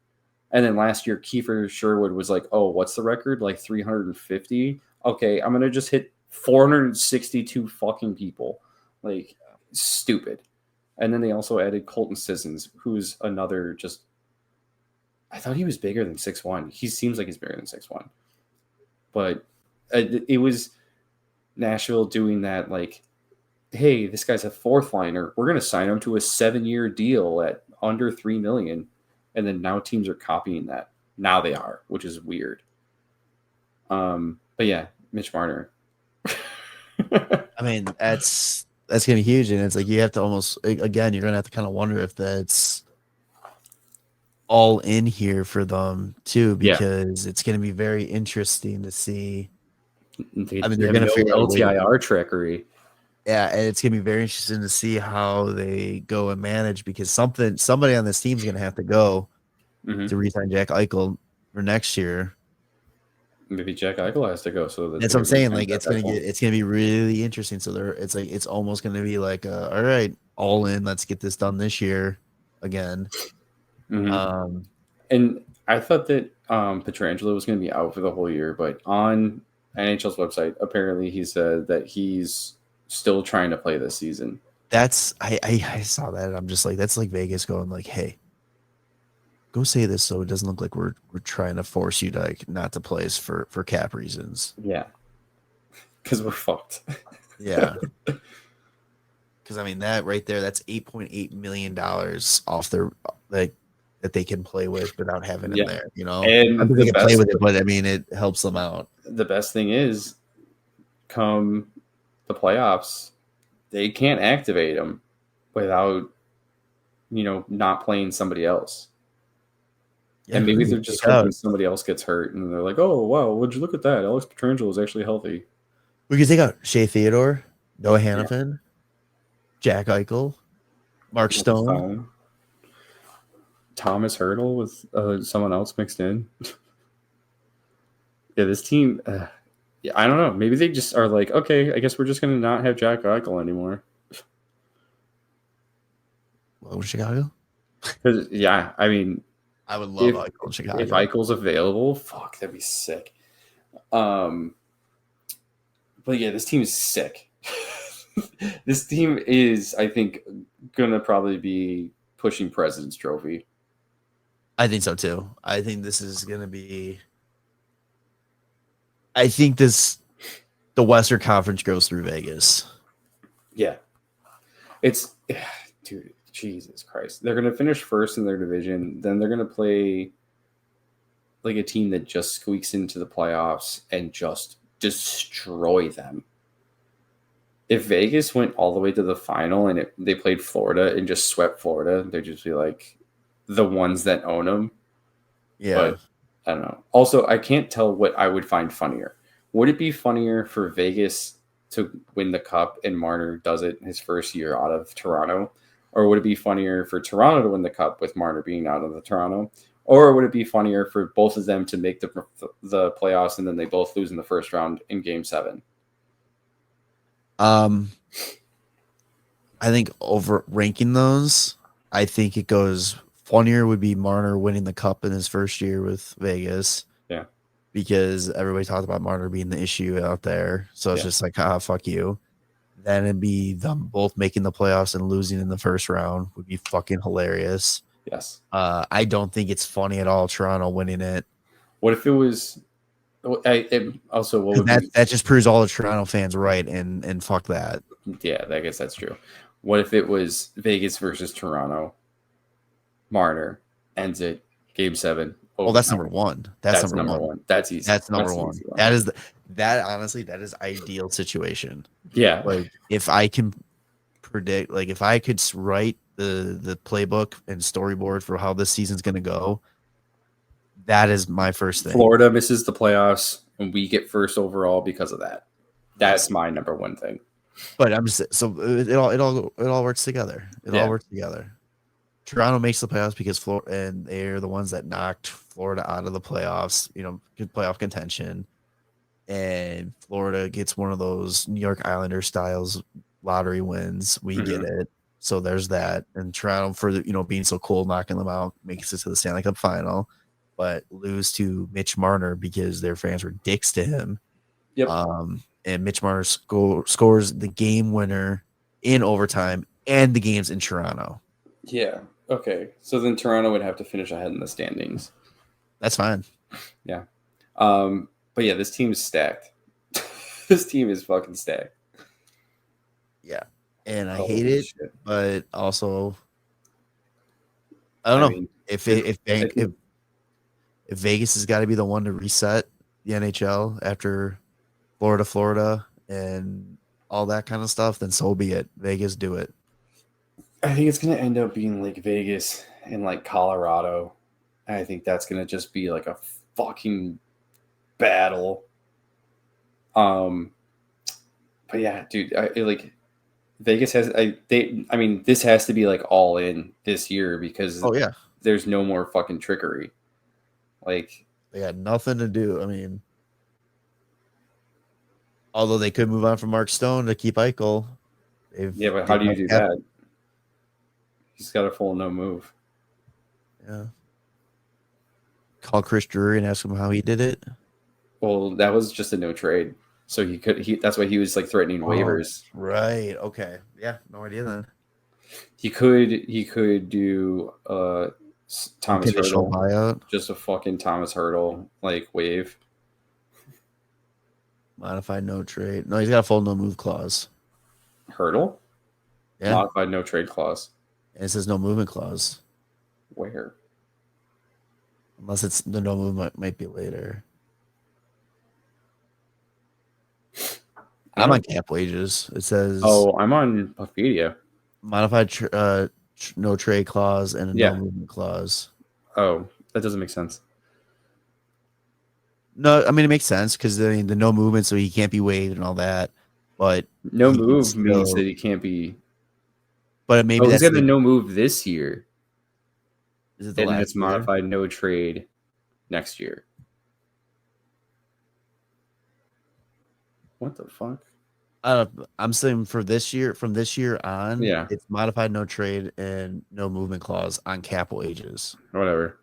[SPEAKER 2] And then last year, Kiefer Sherwood was like, oh, what's the record? Like 350? Okay, I'm going to just hit 462 fucking people. Like, stupid. And then they also added Colton Sissons, who's another just... I thought he was bigger than 6'1". He seems like he's bigger than 6'1". But it was Nashville doing that, like, hey, this guy's a fourth liner. We're going to sign him to a 7-year deal at under $3 million. And then now teams are copying that. Now they are, which is weird. But yeah, Mitch Marner.
[SPEAKER 4] I mean, that's gonna be huge, and it's like you have to almost, again, you're gonna have to kind of wonder if that's all in here for them too, because it's gonna be very interesting to see.
[SPEAKER 2] They're
[SPEAKER 4] gonna figure out
[SPEAKER 2] LTIR trickery.
[SPEAKER 4] Yeah, and it's gonna be very interesting to see how they go and manage, because somebody on this team is gonna have to go to re-sign Jack Eichel for next year.
[SPEAKER 2] Maybe Jack Eichel has to go. So
[SPEAKER 4] that's what I'm saying. Like it's gonna be really interesting. So it's almost gonna be like, all right, all in. Let's get this done this year again.
[SPEAKER 2] Mm-hmm. And I thought that Pietrangelo was going to be out for the whole year, but on NHL's website, apparently he said that he's still trying to play this season.
[SPEAKER 4] That's I saw that. And I'm just like, that's like Vegas going like, hey, go say this so it doesn't look like we're trying to force you to like not to play us for cap reasons.
[SPEAKER 2] Yeah, because we're fucked.
[SPEAKER 4] Yeah. Because I mean that right there, that's $8.8 million off their like that they can play with without having him there. You know,
[SPEAKER 2] and
[SPEAKER 4] they can play with it, but I mean it helps them out.
[SPEAKER 2] The best thing is, come the playoffs, they can't activate him without, not playing somebody else. Yeah, and maybe they're just hoping somebody else gets hurt, and they're like, "Oh wow, would you look at that? Alex Pietrangelo is actually healthy."
[SPEAKER 4] We could take out Shea Theodore, Noah Hannafin, Jack Eichel, Mark Stone.
[SPEAKER 2] Thomas Hurdle with someone else mixed in. Yeah, this team, I don't know. Maybe they just are like, okay, I guess we're just going to not have Jack Eichel anymore.
[SPEAKER 4] Well, Chicago?
[SPEAKER 2] Yeah, I mean,
[SPEAKER 4] I would love Eichel in Chicago.
[SPEAKER 2] If Eichel's available, fuck, that'd be sick. But yeah, this team is sick. This team is, I think, going to probably be pushing President's Trophy.
[SPEAKER 4] I think so too. I think this is going to be. I think the Western Conference goes through Vegas.
[SPEAKER 2] Yeah. Dude, Jesus Christ. They're going to finish first in their division. Then they're going to play like a team that just squeaks into the playoffs and just destroy them. If Vegas went all the way to the final and they played Florida and just swept Florida, they'd just be like the ones that own them.
[SPEAKER 4] Yeah.
[SPEAKER 2] But I don't know. Also, I can't tell what I would find funnier. Would it be funnier for Vegas to win the cup and Marner does it his first year out of Toronto? Or would it be funnier for Toronto to win the cup with Marner being out of the Toronto? Or would it be funnier for both of them to make the playoffs and then they both lose in the first round in Game 7?
[SPEAKER 4] I think over ranking those, I think it goes funnier would be Marner winning the cup in his first year with Vegas.
[SPEAKER 2] Yeah.
[SPEAKER 4] Because everybody talked about Marner being the issue out there. So it's just like, fuck you. Then it'd be them both making the playoffs and losing in the first round would be fucking hilarious.
[SPEAKER 2] Yes.
[SPEAKER 4] I don't think it's funny at all, Toronto winning it.
[SPEAKER 2] What if it was...
[SPEAKER 4] that just proves all the Toronto fans right, and fuck that.
[SPEAKER 2] Yeah, I guess that's true. What if it was Vegas versus Toronto? Marner ends it Game 7.
[SPEAKER 4] Well, that's number one. That's number one.
[SPEAKER 2] That's easy.
[SPEAKER 4] That's number one. Honestly, that is ideal situation.
[SPEAKER 2] Yeah.
[SPEAKER 4] Like if I can predict, like if I could write the playbook and storyboard for how this season's going to go, that is my first thing.
[SPEAKER 2] Florida misses the playoffs and we get first overall because of that. That's my number one thing.
[SPEAKER 4] But I'm just so it all works together. It all works together. Toronto makes the playoffs because Florida, and they're the ones that knocked Florida out of the playoffs, good playoff contention. And Florida gets one of those New York Islander styles lottery wins. We get it. So there's that. And Toronto, for being so cold, knocking them out, makes it to the Stanley Cup final, but lose to Mitch Marner because their fans were dicks to him.
[SPEAKER 2] Yep.
[SPEAKER 4] And Mitch Marner scores the game winner in overtime, and the game's in Toronto.
[SPEAKER 2] Yeah. Okay. So then Toronto would have to finish ahead in the standings.
[SPEAKER 4] That's fine.
[SPEAKER 2] Yeah. But yeah, this team is stacked. This team is fucking stacked.
[SPEAKER 4] Yeah. And I hate it,
[SPEAKER 2] shit.
[SPEAKER 4] but also I don't know.
[SPEAKER 2] mean,
[SPEAKER 4] If Vegas has got to be the one to reset the NHL after Florida, and all that kind of stuff, then so be it. Vegas, do it.
[SPEAKER 2] I think it's going to end up being like Vegas and like Colorado. I think that's going to just be like a fucking battle. But yeah, dude, Vegas has this has to be like all in this year because there's no more fucking trickery. Like
[SPEAKER 4] they got nothing to do. I mean, although they could move on from Mark Stone to keep Eichel.
[SPEAKER 2] But how do you do that? He's got a full no move.
[SPEAKER 4] Yeah. Call Chris Drury and ask him how he did it.
[SPEAKER 2] Well, that was just a no trade. So that's why he was like threatening waivers.
[SPEAKER 4] Right. Okay. Yeah. No idea then.
[SPEAKER 2] He could do Thomas Hertl
[SPEAKER 4] buyout.
[SPEAKER 2] Just a fucking Thomas Hertl like waive.
[SPEAKER 4] Modified no trade. No, he's got a full no move clause.
[SPEAKER 2] Hertl?
[SPEAKER 4] Yeah.
[SPEAKER 2] Modified no trade clause.
[SPEAKER 4] And it says no movement clause.
[SPEAKER 2] Where?
[SPEAKER 4] Unless it's the no movement might be later. I'm on cap wages. It says
[SPEAKER 2] I'm on Puckpedia.
[SPEAKER 4] Modified no trade clause and a no movement clause.
[SPEAKER 2] Oh, that doesn't make sense.
[SPEAKER 4] No, I mean it makes sense because the no movement, so he can't be waived and all that. But
[SPEAKER 2] no move means that he can't be.
[SPEAKER 4] But maybe
[SPEAKER 2] he's got the no move this year.
[SPEAKER 4] Is it the
[SPEAKER 2] and
[SPEAKER 4] last
[SPEAKER 2] it's modified no trade next year. What the fuck?
[SPEAKER 4] I'm saying from this year on,
[SPEAKER 2] yeah,
[SPEAKER 4] it's modified no trade and no movement clause on cap wages.
[SPEAKER 2] Whatever.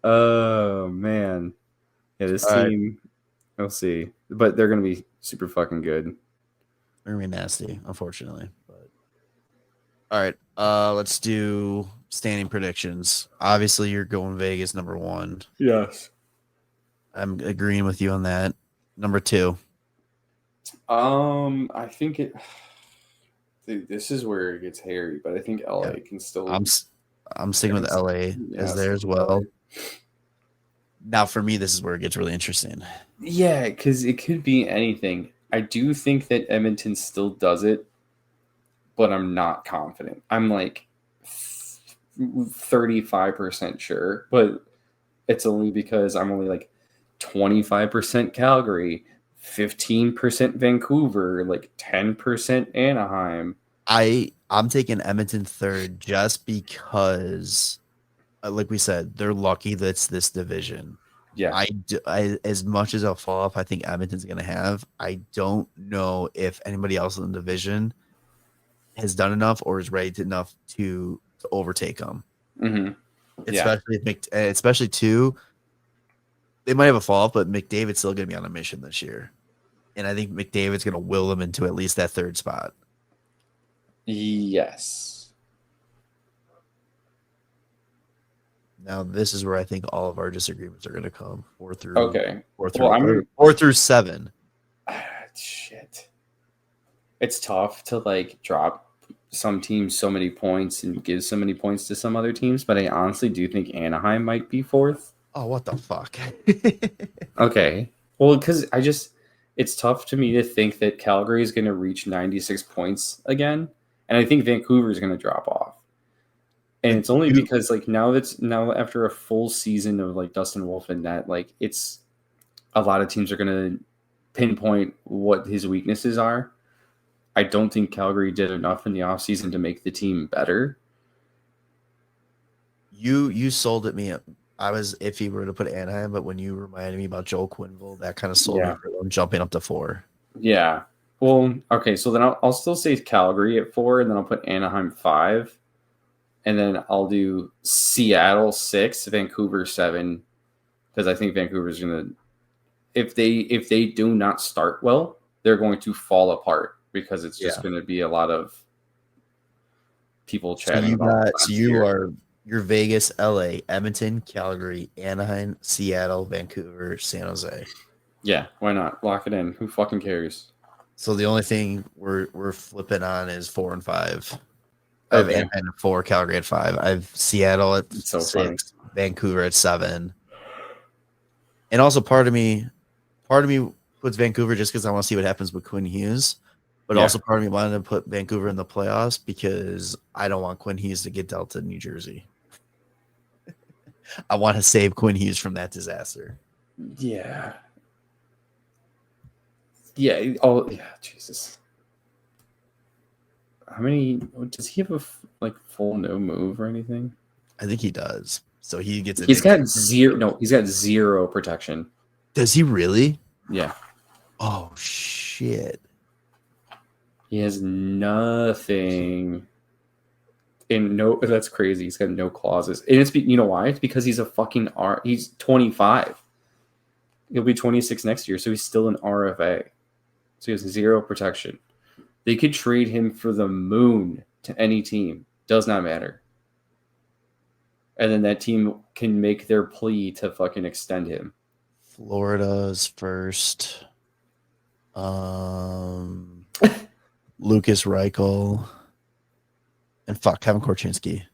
[SPEAKER 2] Oh man, yeah, this team. We'll see, but they're gonna be super fucking good.
[SPEAKER 4] They're gonna be nasty, unfortunately. But all right, let's do standing predictions. Obviously, you're going Vegas number 1.
[SPEAKER 2] Yes,
[SPEAKER 4] I'm agreeing with you on that. Number 2.
[SPEAKER 2] I think it. This is where it gets hairy, but I think LA can still.
[SPEAKER 4] I'm sticking with LA as there as well. Now, for me, this is where it gets really interesting.
[SPEAKER 2] Yeah, because it could be anything. I do think that Edmonton still does it, but I'm not confident. I'm like 35% sure, but it's only because I'm only like 25% Calgary, 15% Vancouver, like 10% Anaheim.
[SPEAKER 4] I'm taking Edmonton third just because, like we said, they're lucky that's this division.
[SPEAKER 2] Yeah.
[SPEAKER 4] I as much as I'll fall off, I think Edmonton's going to have. I don't know if anybody else in the division has done enough or is ready enough to overtake them.
[SPEAKER 2] Mm-hmm.
[SPEAKER 4] Especially too. They might have a fall off, but McDavid's still going to be on a mission this year, and I think McDavid's going to will them into at least that third spot.
[SPEAKER 2] Yes.
[SPEAKER 4] Now this is where I think all of our disagreements are going to come. 4 through 7.
[SPEAKER 2] Shit. It's tough to like drop some teams so many points and give so many points to some other teams, but I honestly do think Anaheim might be 4th.
[SPEAKER 4] Oh, what the fuck?
[SPEAKER 2] Okay. Well, because it's tough to me to think that Calgary is going to reach 96 points again, and I think Vancouver is going to drop off. And it's only because like now after a full season of like Dustin Wolf and that, like it's a lot of teams are going to pinpoint what his weaknesses are. I don't think Calgary did enough in the offseason to make the team better.
[SPEAKER 4] You sold it me. I was iffy were to put Anaheim, but when you reminded me about Joel Quenneville, that kind of sold me for them jumping up to 4.
[SPEAKER 2] Yeah. Well, okay, so then I'll still say Calgary at 4, and then I'll put Anaheim 5, and then I'll do Seattle 6, Vancouver 7, because I think Vancouver's gonna, if they do not start well, they're going to fall apart because it's just going to be a lot of people chatting about.
[SPEAKER 4] So you're Vegas, LA, Edmonton, Calgary, Anaheim, Seattle, Vancouver, San Jose.
[SPEAKER 2] Yeah, why not? Lock it in. Who fucking cares?
[SPEAKER 4] So the only thing we're flipping on is 4 and 5. I have Anaheim at 4, Calgary at 5. I have Seattle at 6, funny. Vancouver at 7. And also part of me puts Vancouver just because I want to see what happens with Quinn Hughes. But also part of me wanted to put Vancouver in the playoffs because I don't want Quinn Hughes to get dealt to New Jersey. I want to save Quinn Hughes from that disaster.
[SPEAKER 2] Yeah. Yeah. Oh, yeah. Jesus. How many? Does he have a full no move or anything?
[SPEAKER 4] I think he does. So he gets.
[SPEAKER 2] He's got zero. No, he's got 0 protection.
[SPEAKER 4] Does he really?
[SPEAKER 2] Yeah.
[SPEAKER 4] Oh shit.
[SPEAKER 2] He has nothing. And that's crazy. He's got no clauses. And it's, you know why? It's because he's a fucking he's 25. He'll be 26 next year, so he's still an RFA. So he has 0 protection. They could trade him for the moon to any team. Does not matter. And then that team can make their plea to fucking extend him.
[SPEAKER 4] Florida's first. Lucas Reichel. And Kevin Korchinski.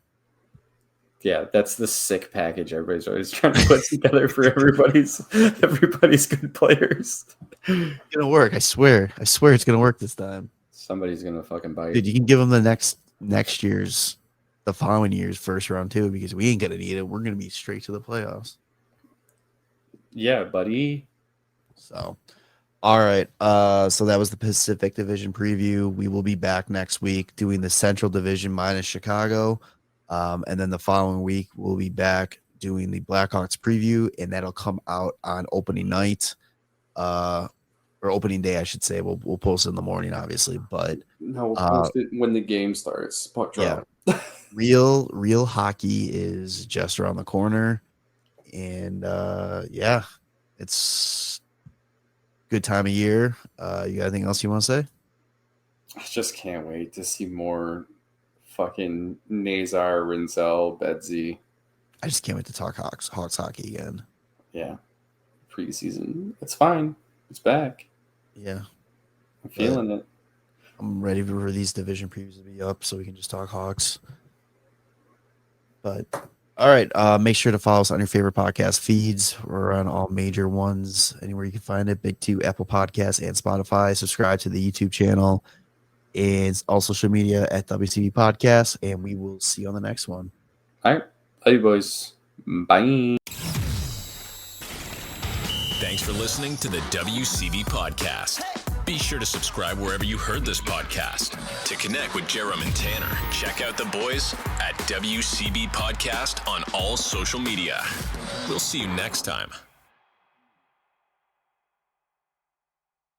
[SPEAKER 2] Yeah, that's the sick package everybody's always trying to put together for everybody's good players.
[SPEAKER 4] It's gonna work, I swear. I swear it's gonna work this time.
[SPEAKER 2] Somebody's gonna fucking bite.
[SPEAKER 4] Dude, you can give them the following year's first round too, because we ain't gonna need it. We're gonna be straight to the playoffs.
[SPEAKER 2] Yeah, buddy.
[SPEAKER 4] So all right. So that was the Pacific Division preview. We will be back next week doing the Central Division minus Chicago. And then the following week, we'll be back doing the Blackhawks preview, and that'll come out on opening night, or opening day, I should say. We'll post it in the morning, obviously, but
[SPEAKER 2] no, we'll post it when the game starts. Puck drop.
[SPEAKER 4] Yeah, real hockey is just around the corner, and yeah, it's good time of year. You got anything else you want to say?
[SPEAKER 2] I just can't wait to see more fucking Nazar, Rinzel, Bedsy.
[SPEAKER 4] I just can't wait to talk Hawks hockey again.
[SPEAKER 2] Yeah. Preseason. It's fine. It's back.
[SPEAKER 4] Yeah.
[SPEAKER 2] I'm feeling it.
[SPEAKER 4] I'm ready for these division previews to be up so we can just talk Hawks. But all right. Make sure to follow us on your favorite podcast feeds. We're on all major ones, anywhere you can find it. Big 2, Apple Podcasts and Spotify. Subscribe to the YouTube channel and all social media at WCB Podcast, and we will see you on the next one.
[SPEAKER 2] All right. Love you, boys. Bye.
[SPEAKER 3] Thanks for listening to the WCB Podcast. Be sure to subscribe wherever you heard this podcast. To connect with Jarom and Tanner, check out the boys at WCB Podcast on all social media. We'll see you next time.